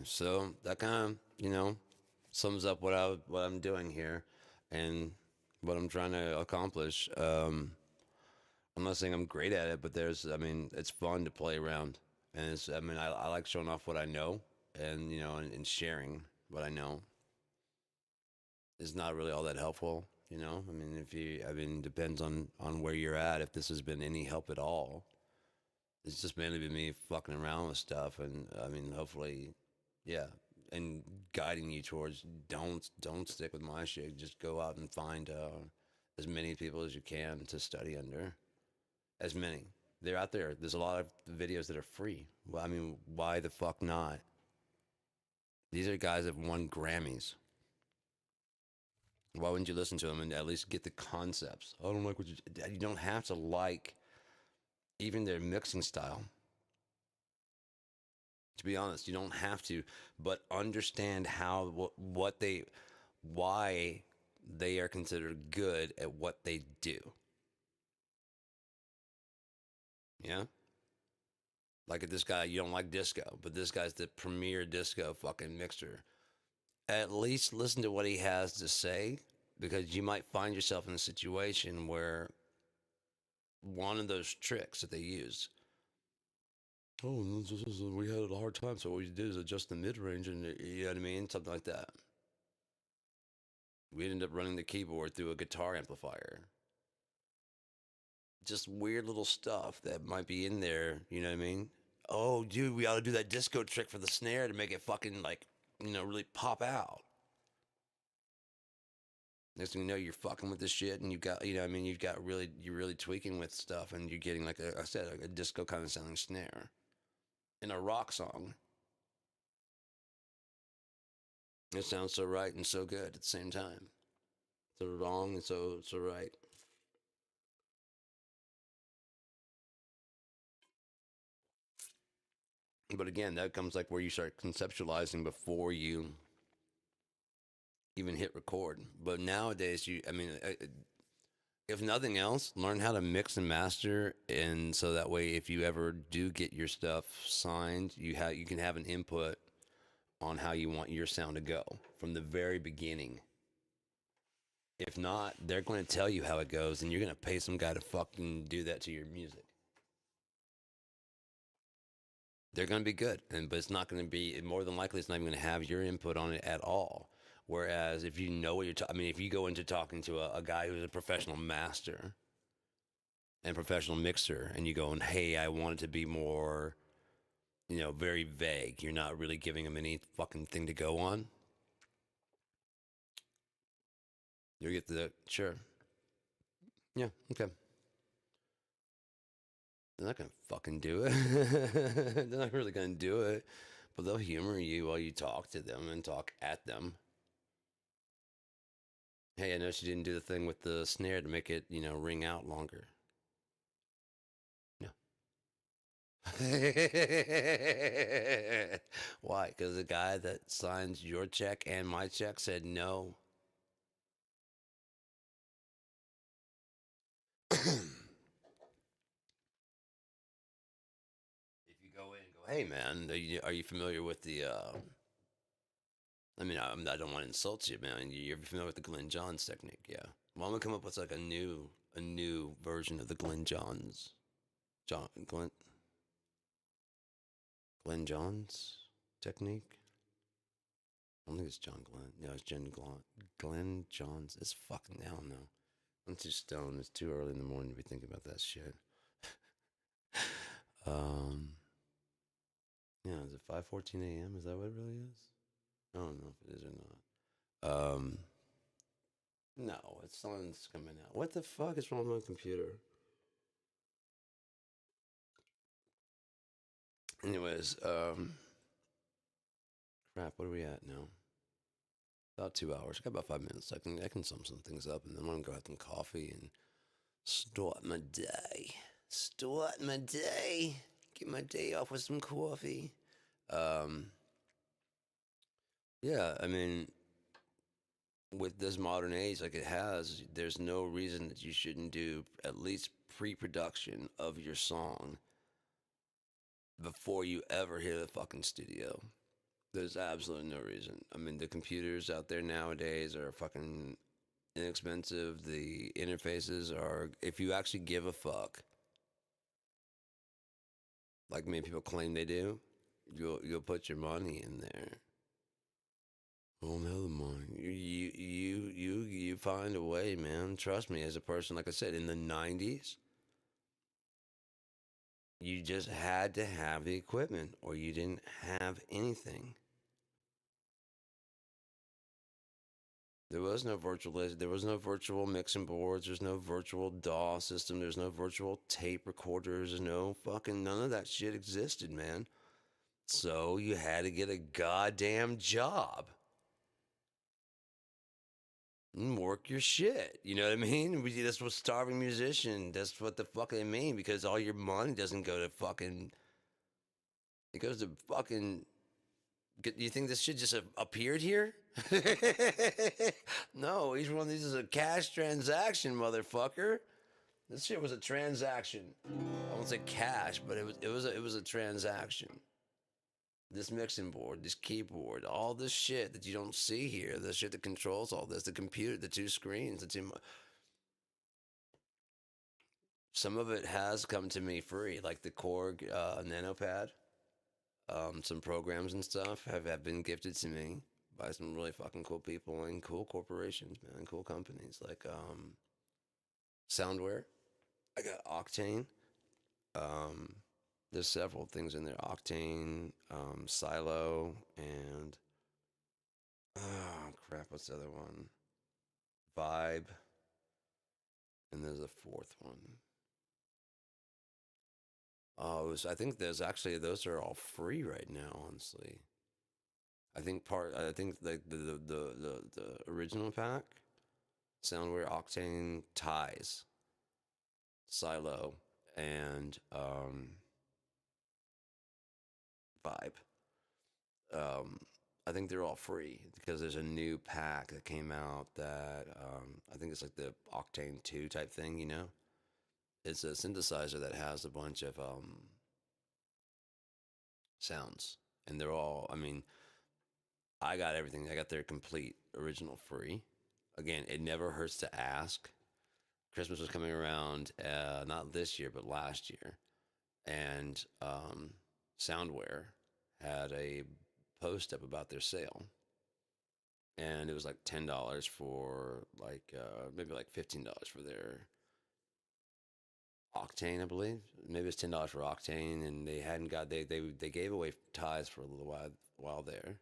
S1: So that kind of, sums up what I'm doing here and what I'm trying to accomplish. I'm not saying I'm great at it, but it's fun to play around, and I like showing off what I know, and and sharing what I know is not really all that helpful. Depends on where you're at. If this has been any help at all, it's just mainly been me fucking around with stuff, and hopefully, yeah, and guiding you towards don't stick with my shit. Just go out and find as many people as you can to study under. As many. They're out there. There's a lot of videos that are free. Well, why the fuck not? These are guys that have won Grammys. Why wouldn't you listen to them and at least get the concepts? I don't like what you don't have to like even their mixing style. To be honest, you don't have to, but understand why they are considered good at what they do. Yeah? Like this guy, you don't like disco, but this guy's the premier disco fucking mixer. At least listen to what he has to say, because you might find yourself in a situation where one of those tricks that they use. Oh, we had a hard time, so what we did is adjust the mid range, and you know what I mean? Something like that. We ended up running the keyboard through a guitar amplifier. Just weird little stuff that might be in there, you know what I mean? Oh, dude, we ought to do that disco trick for the snare to make it fucking like really pop out. Next thing you know, you're fucking with this shit, and you've got, you're really tweaking with stuff, and you're getting like I said, like a disco kind of sounding snare in a rock song. It sounds so right and so good at the same time. So wrong and so right. But again, that comes like where you start conceptualizing before you even hit record. But nowadays, if nothing else, learn how to mix and master, and so that way, if you ever do get your stuff signed, you can have an input on how you want your sound to go from the very beginning. If not, they're going to tell you how it goes, and you're going to pay some guy to fucking do that to your music. They're going to be good, but it's not going to be, more than likely, it's not even going to have your input on it at all. Whereas if you know what you're talking, if you go into talking to a guy who's a professional master and professional mixer, and you go and, hey, I want it to be more, very vague. You're not really giving them any fucking thing to go on. You get the sure, yeah, okay. They're not gonna fucking do it. They're not really gonna do it, but they'll humor you while you talk to them and talk at them. Hey, I know she didn't do the thing with the snare to make it, ring out longer. No. Why? Because the guy that signs your check and my check said no. If you go in and go, hey man, are you familiar with the? I don't want to insult you, man. You're familiar with the Glenn Johns technique, yeah? Well, I'm gonna come up with like a new version of the Glenn Johns, Glenn Johns technique. I don't think it's John Glenn. No, it's Glenn Johns. It's fucking, I don't know. I'm too stoned. It's too early in the morning to be thinking about that shit. um, yeah, is it 5:14 a.m.? Is that what it really is? I don't know if it is or not. No, it's sun's coming out. What the fuck is wrong with my computer? Anyways, crap. What are we at now? About 2 hours. I got about 5 minutes. I can sum some things up, and then I'm gonna go have some coffee and start my day. Start my day. Get my day off with some coffee. Um, yeah, with this modern age like it has, there's no reason that you shouldn't do at least pre-production of your song before you ever hit a fucking studio. There's absolutely no reason. The computers out there nowadays are fucking inexpensive. The interfaces are, if you actually give a fuck, like many people claim they do, you'll put your money in there. Oh, never mind. You find a way, man. Trust me, as a person, like I said, in the '90s, you just had to have the equipment, or you didn't have anything. There was no there was no virtual mixing boards. There's no virtual DAW system. There's no virtual tape recorders. There's no fucking, none of that shit existed, man. So you had to get a goddamn job and work your shit. You know what I mean? That's what starving musician. That's what the fuck I mean. Because all your money doesn't go to fucking. It goes to fucking. Do you think this shit just appeared here? No, each one of these is a cash transaction, motherfucker. This shit was a transaction. I won't say cash, but it was a transaction. This mixing board, this keyboard, all this shit that you don't see here, the shit that controls all this, the computer, the two screens, some of it has come to me free, like the Korg NanoPad. Some programs and stuff have been gifted to me by some really fucking cool people and cool corporations, man, cool companies like Soundware. I got Octane. Um, there's several things in there: Octane, Silo, and crap, what's the other one? Vibe. And there's a fourth one. Oh, I think there's actually, those are all free right now, honestly. I think like the original pack, Soundware, Octane, Ties, Silo, and Vibe. I think they're all free because there's a new pack that came out that I think it's like the Octane 2 type thing, you know? It's a synthesizer that has a bunch of sounds. And they're all, I mean, I got everything. I got their complete original free. Again, it never hurts to ask. Christmas was coming around, not this year, but last year. And Soundware had a post up about their sale. And it was like $10 for like, maybe like $15 for their Octane, I believe. Maybe it's $10 for Octane, and they hadn't got, they gave away Ties for a little while there.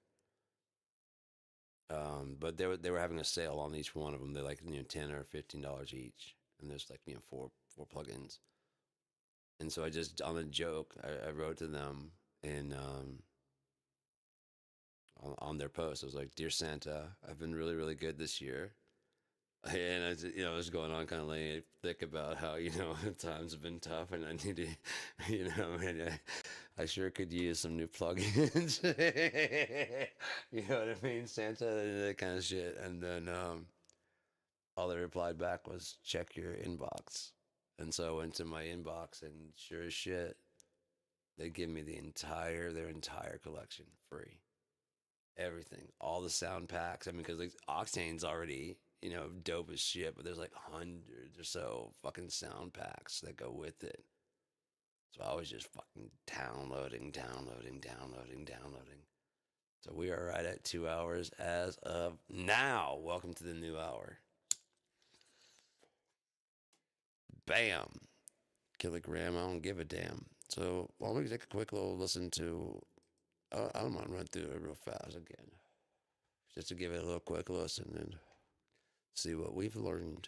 S1: But they were having a sale on each one of them. They're like, you know, $10 or $15 each, and there's like, you know, four plugins. And so I just, on a joke, I wrote to them in on their post. I was like, "Dear Santa, I've been really really good this year." And I, you know, I was going on kind of laying thick about how, you know, times have been tough, and I need to, you know, and I sure could use some new plugins. You know what I mean, Santa, that kind of shit. And then all they replied back was, "Check your inbox." And so I went to my inbox, and sure as shit, they give me their entire collection free. Everything, all the sound packs. I mean, because like Octane's already, you know, dope as shit, but there's like hundreds or so fucking sound packs that go with it. So I was just fucking downloading. So we are right at 2 hours as of now. Welcome to the new hour. Bam. Kilogram, I don't give a damn. So why don't we take a quick little listen to, I don't mind run through it real fast again. Just to give it a little quick listen and see what we've learned.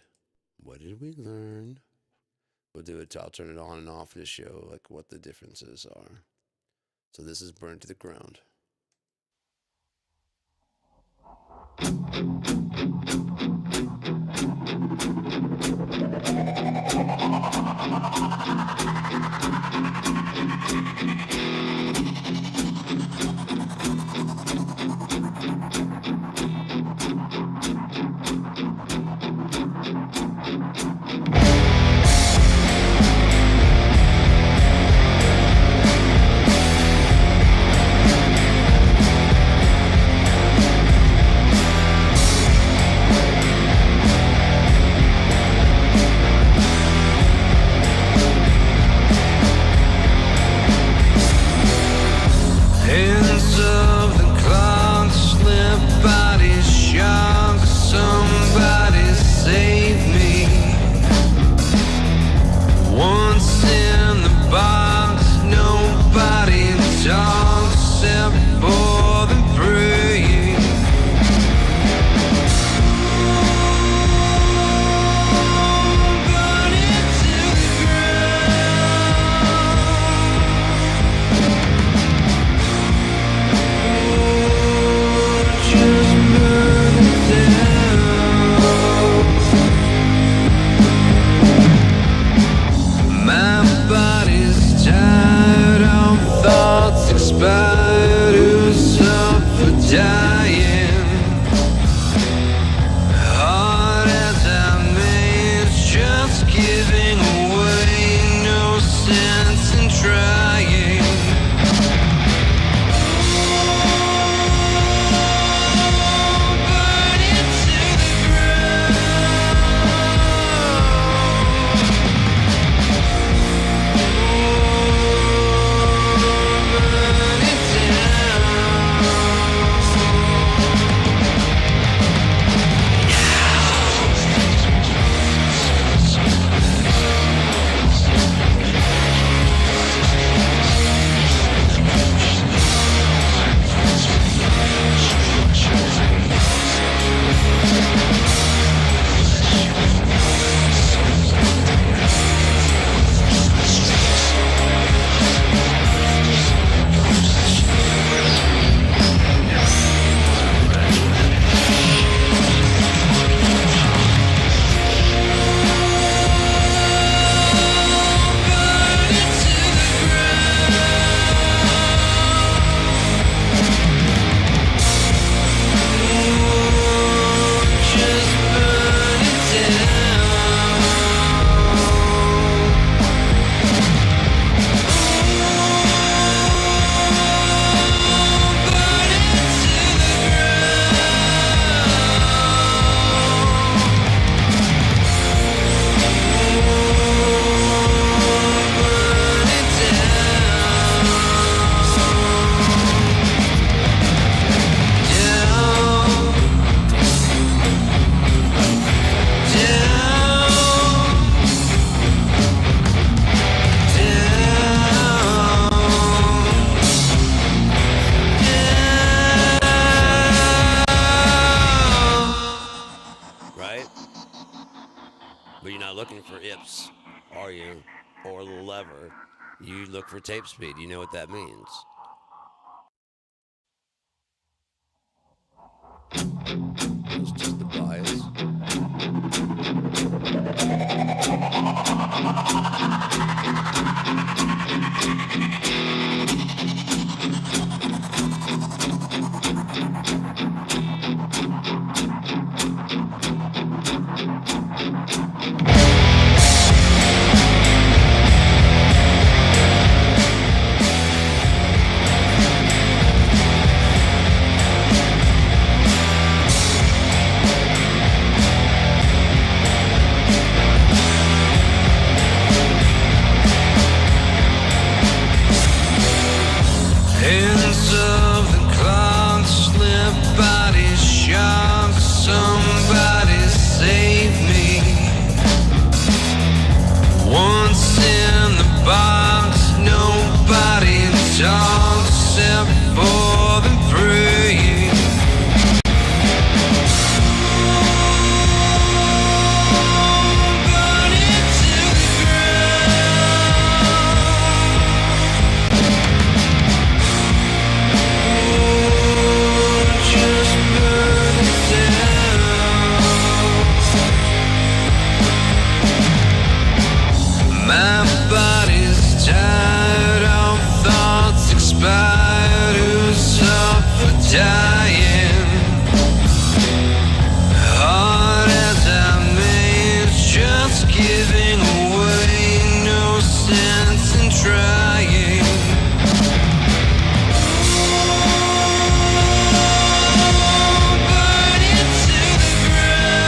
S1: What did we learn? We'll do it. I'll turn it on and off to show like what the differences are. So this is Burned to the Ground. But you're not looking for IPS, are you? Or the lever. You look for tape speed. You know what that means. Let's test the bias.
S2: Hands of the clock slip, body shock. Somebody save me. Once in the box, nobody talks except for the praying. Burning to the ground. Just burn it down. My body's tired of thoughts expired who suffer dying. Hard as I may, it's just giving away. No sense in trying. Burn it to the ground.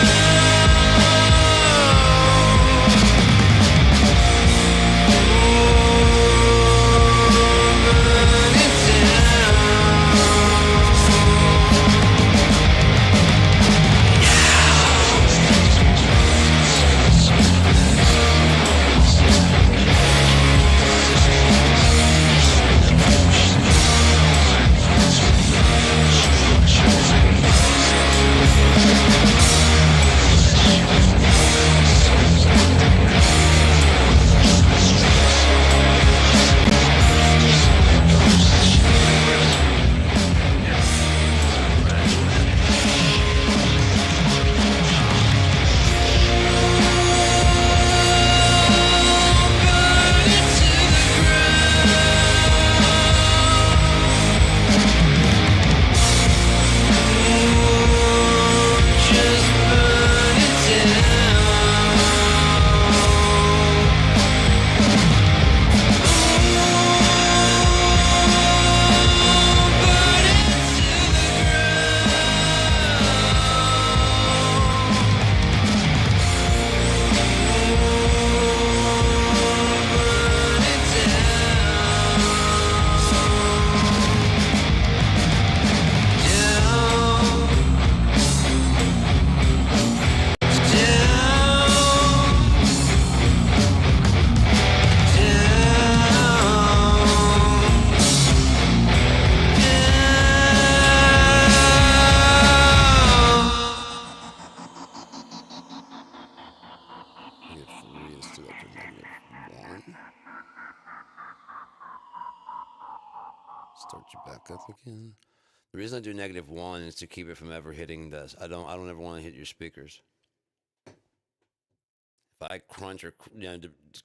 S2: Burn it
S1: -3 instead up to -1. Start you back up again. The reason I do -1 is to keep it from ever hitting this. I don't ever want to hit your speakers. If I crunch or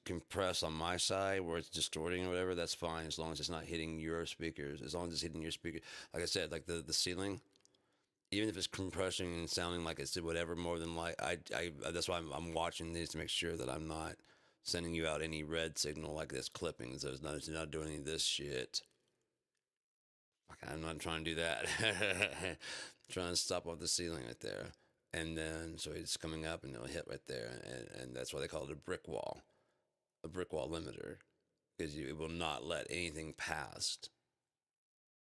S1: compress on my side where it's distorting or whatever, that's fine as long as it's not hitting your speakers. As long as it's hitting your speaker, like I said, like the ceiling, even if it's compressing and sounding like it's whatever, more than like I that's why I'm watching these to make sure that I'm not sending you out any red signal like this clipping. So it's not doing any of this shit. I'm not trying to do that. Trying to stop off the ceiling right there. And then, so it's coming up and it'll hit right there. And that's why they call it a brick wall limiter, because it will not let anything past.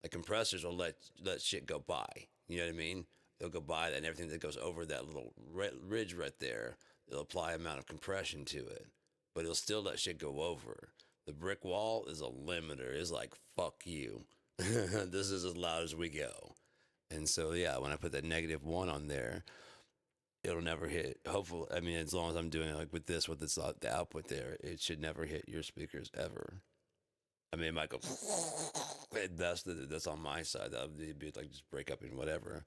S1: Like compressors will let shit go by. You know what I mean? They'll go by that, and everything that goes over that little ridge right there, they'll apply amount of compression to it, but it'll still let shit go over. The brick wall is a limiter. It's like, fuck you. This is as loud as we go. And so, yeah, when I put that -1 on there, it'll never hit. Hopefully, I mean, as long as I'm doing it like with this the output there, it should never hit your speakers ever. I mean, it might go. That's on my side. That would be like just break up and whatever.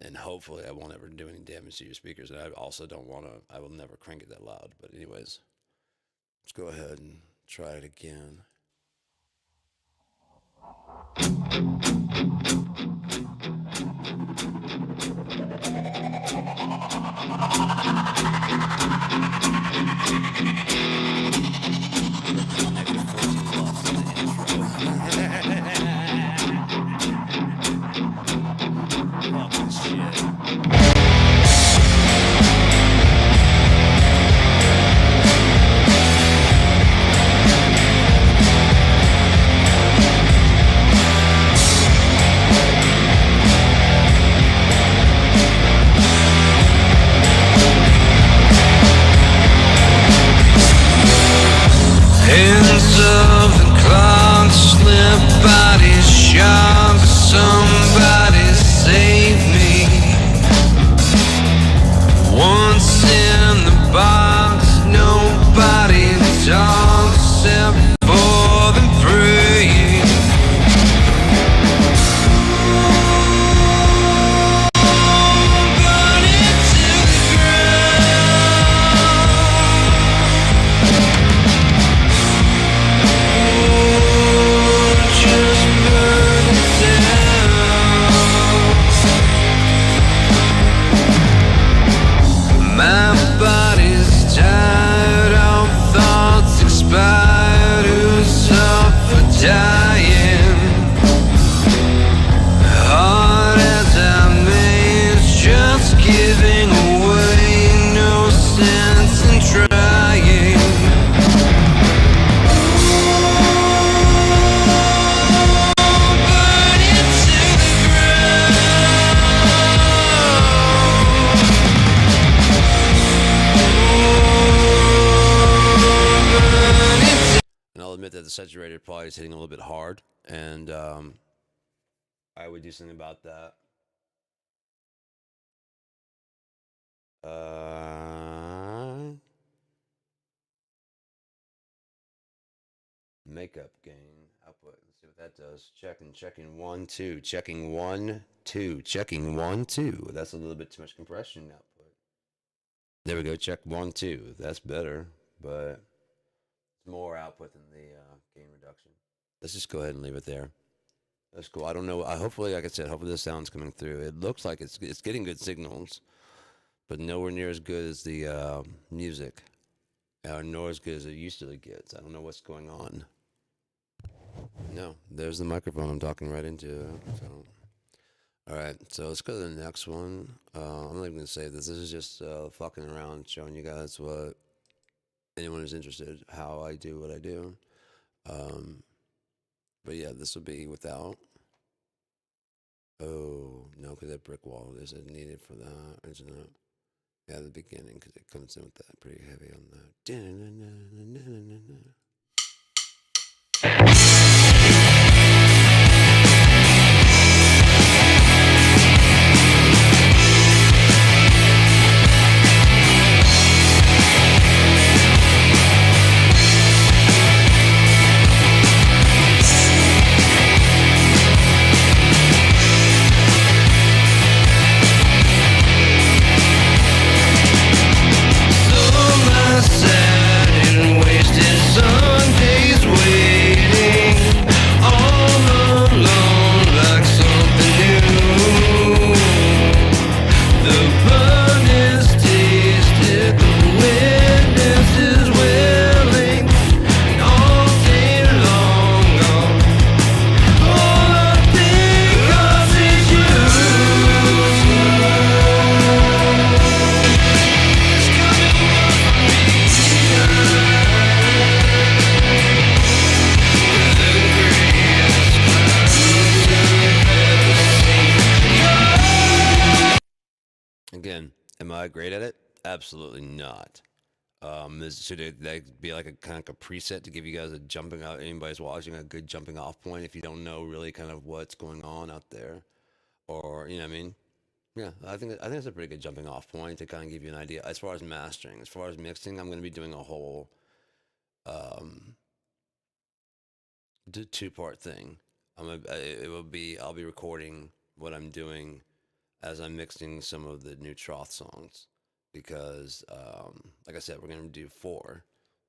S1: And hopefully, I won't ever do any damage to your speakers. And I also don't want to. I will never crank it that loud. But anyways, let's go ahead and try it again.
S2: Hands of the clock slip, bodies sharp. Somebody save me. Once in the box, nobody talks except for the praying. Burn it to the ground. Just burn it down. My body's tired of thoughts expired, who's up for dying. Hard as I may, it's just giving away, no sense in trying. Burn it to the ground. Burn it to
S1: And I'll admit that the saturator probably is hitting a little bit hard, and I would do something about that. Makeup gain output. Let's see what that does. Checking 1 2, checking 1 2, checking 1 2. That's a little bit too much compression output. There we go. Check 1 2. That's better, but it's more output than the gain reduction. Let's just go ahead and leave it there. That's cool. I don't know. Hopefully, like I said, hopefully the sound's coming through. It looks like it's getting good signals, but nowhere near as good as the music, nor as good as it usually gets. I don't know what's going on. No, there's the microphone I'm talking right into. So, all right, so let's go to the next one. I'm not even gonna save this. This is just fucking around, showing you guys what anyone who's interested, how I do what I do. But yeah, this will be without. Oh no, because that brick wall isn't needed for that, isn't it? Yeah, the beginning, because it comes in with that pretty heavy on that.
S2: sad and wasted Sundays waiting all alone like something new. The burn is tasted, the witness is willing, and all day long, all I think of is you.
S1: Again, am I great at it? Absolutely not. Should it like, be like a kind of a preset to give you guys a jumping out? Anybody's watching a good jumping off point if you don't know really kind of what's going on out there, or you know what I mean? Yeah, I think it's a pretty good jumping off point to kind of give you an idea as far as mastering. As far as mixing, I'm going to be doing a whole um, two-part thing. It will be I'll be recording what I'm doing as I'm mixing some of the new Troth songs because, like I said, we're gonna do four,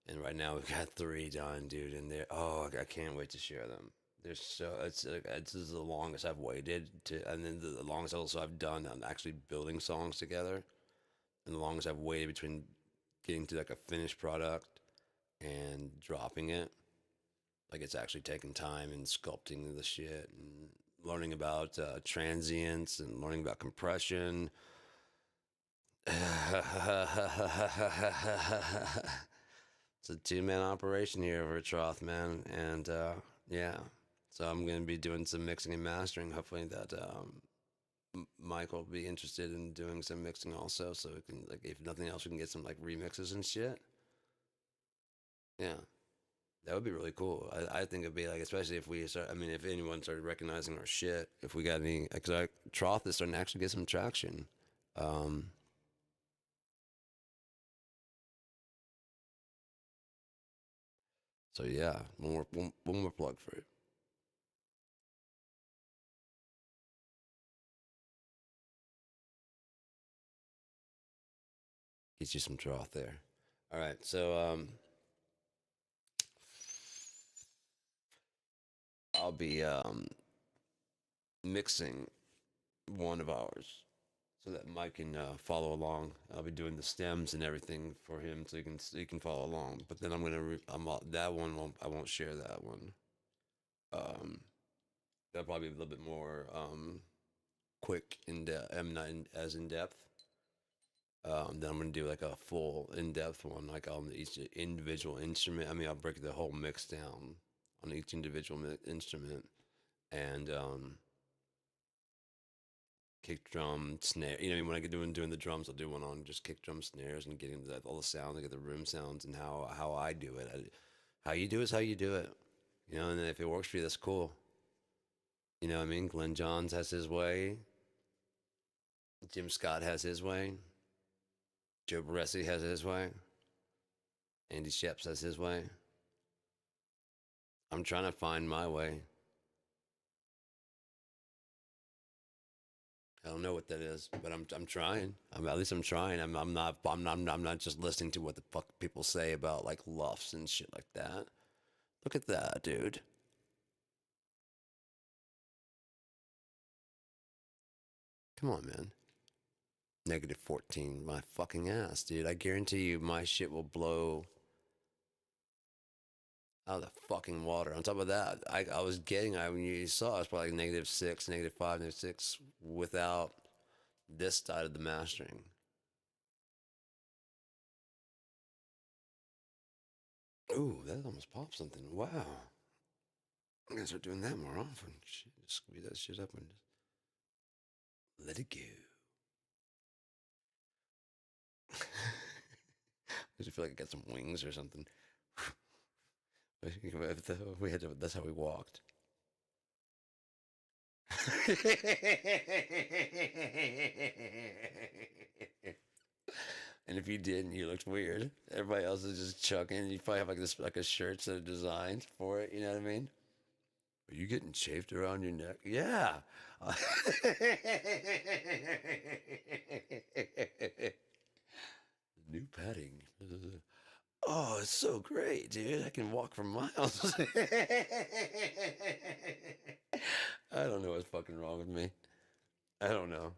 S1: and right now we've got three done, dude. And they're I can't wait to share them. They're so it's this is the longest I've waited to, and then the longest also I've done on actually building songs together, and the longest I've waited between getting to like a finished product and dropping it. Like it's actually taking time and sculpting the shit and learning about transients and learning about compression. It's a two-man operation here over at Troth, man, and yeah. So I'm gonna be doing some mixing and mastering. Hopefully that Mike will be interested in doing some mixing also, so we can like if nothing else, we can get some like remixes and shit. Yeah. That would be really cool. I think it'd be like, especially if we start. I mean, if anyone started recognizing our shit, if we got any, because Troth is starting to actually get some traction. Um, so yeah, one more plug for it. Get you some Troth there. All right, so I'll be mixing one of ours so that Mike can follow along. I'll be doing the stems and everything for him so he can follow along. But then that one I won't share that one. Um, that'll probably be a little bit more quick in depth. I'm not as in depth. Then I'm gonna do like a full in depth one, like on each individual instrument. I mean, I'll break the whole mix down on each individual instrument and kick drum, snare. You know, when I get doing the drums, I'll do one on just kick drum, snares, and getting that all the sounds, I get the room sounds, and how I do it. How you do it is how you do it. You know, and then if it works for you, that's cool. You know what I mean? Glenn Johns has his way. Jim Scott has his way. Joe Barresi has his way. Andy Sheps has his way. I'm trying to find my way. I don't know what that is, but I'm trying. At least I'm trying. I'm not just listening to what the fuck people say about like luffs and shit like that. Look at that, dude. Come on, man. Negative 14, my fucking ass, dude. I guarantee you my shit will blow out of the fucking water. On top of that, I was getting, when you saw, it was probably like -6, -5, -6 without this side of the mastering. Ooh, that almost popped something. Wow. I'm gonna start doing that more often. Shit, just squeeze that shit up and just let it go. I just feel like I got some wings or something. We had to, that's how we walked. And if you didn't, you looked weird. Everybody else is just chucking. You probably have like this, like a shirt that are designed for it. You know what I mean? Are you getting chafed around your neck? Yeah. New padding. Oh, it's so great, dude. I can walk for miles. I don't know what's fucking wrong with me. I don't know.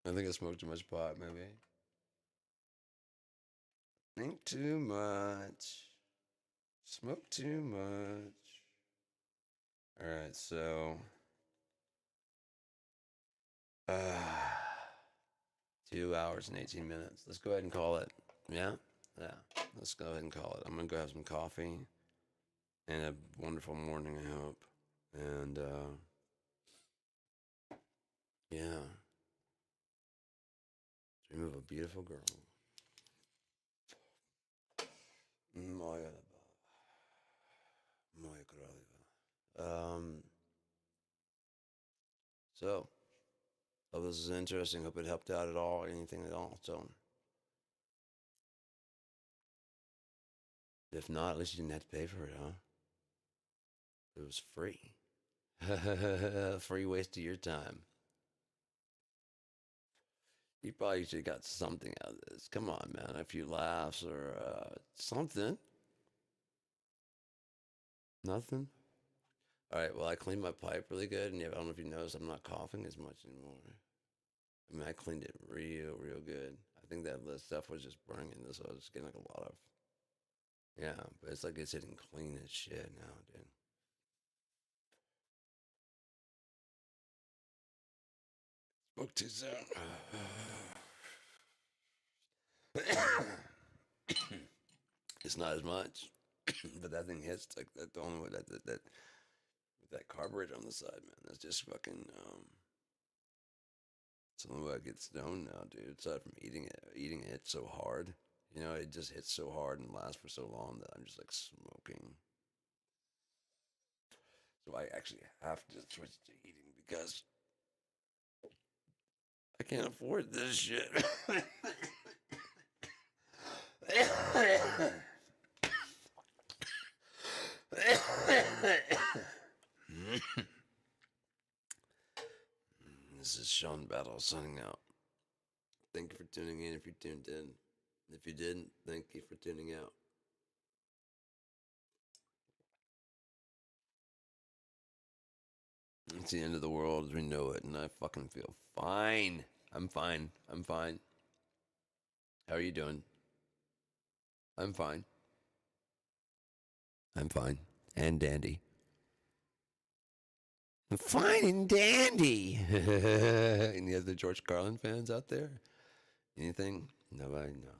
S1: I think I smoked too much pot, maybe. Think too much. Smoke too much. All right, so uh 2 hours and 18 minutes. Let's go ahead and call it. Yeah? Yeah. Let's go ahead and call it. I'm gonna go have some coffee and a wonderful morning, I hope. And yeah. Dream of a beautiful girl. Moja, moja kraljiva. So Hope this is interesting. Hope it helped out at all, anything at all. So, if not, at least you didn't have to pay for it, huh? It was free. Free waste of your time. You probably should have got something out of this. Come on, man. A few laughs or something. Nothing? All right, well, I cleaned my pipe really good, and I don't know if you noticed, I'm not coughing as much anymore. I mean, I cleaned it real, real good. I think that the stuff was just burning, so I was getting like a lot of, yeah, but it's like it's hitting clean as shit now, dude. Spoke too soon. It's not as much, but that thing hits like that. The only way that with that carburetor on the side, man, that's just fucking. It's the only way I get stoned now, dude. Aside from eating it so hard, it just hits so hard and lasts for so long that I'm just like smoking. So I actually have to switch to eating because I can't afford this shit. This is Sean Battle signing out. Thank you for tuning in if you tuned in. If you didn't, thank you for tuning out. It's the end of the world as we know it, and I fucking feel fine. I'm fine. I'm fine. How are you doing? I'm fine. I'm fine. And dandy. I'm fine and dandy. Any other George Carlin fans out there? Anything? Nobody? No.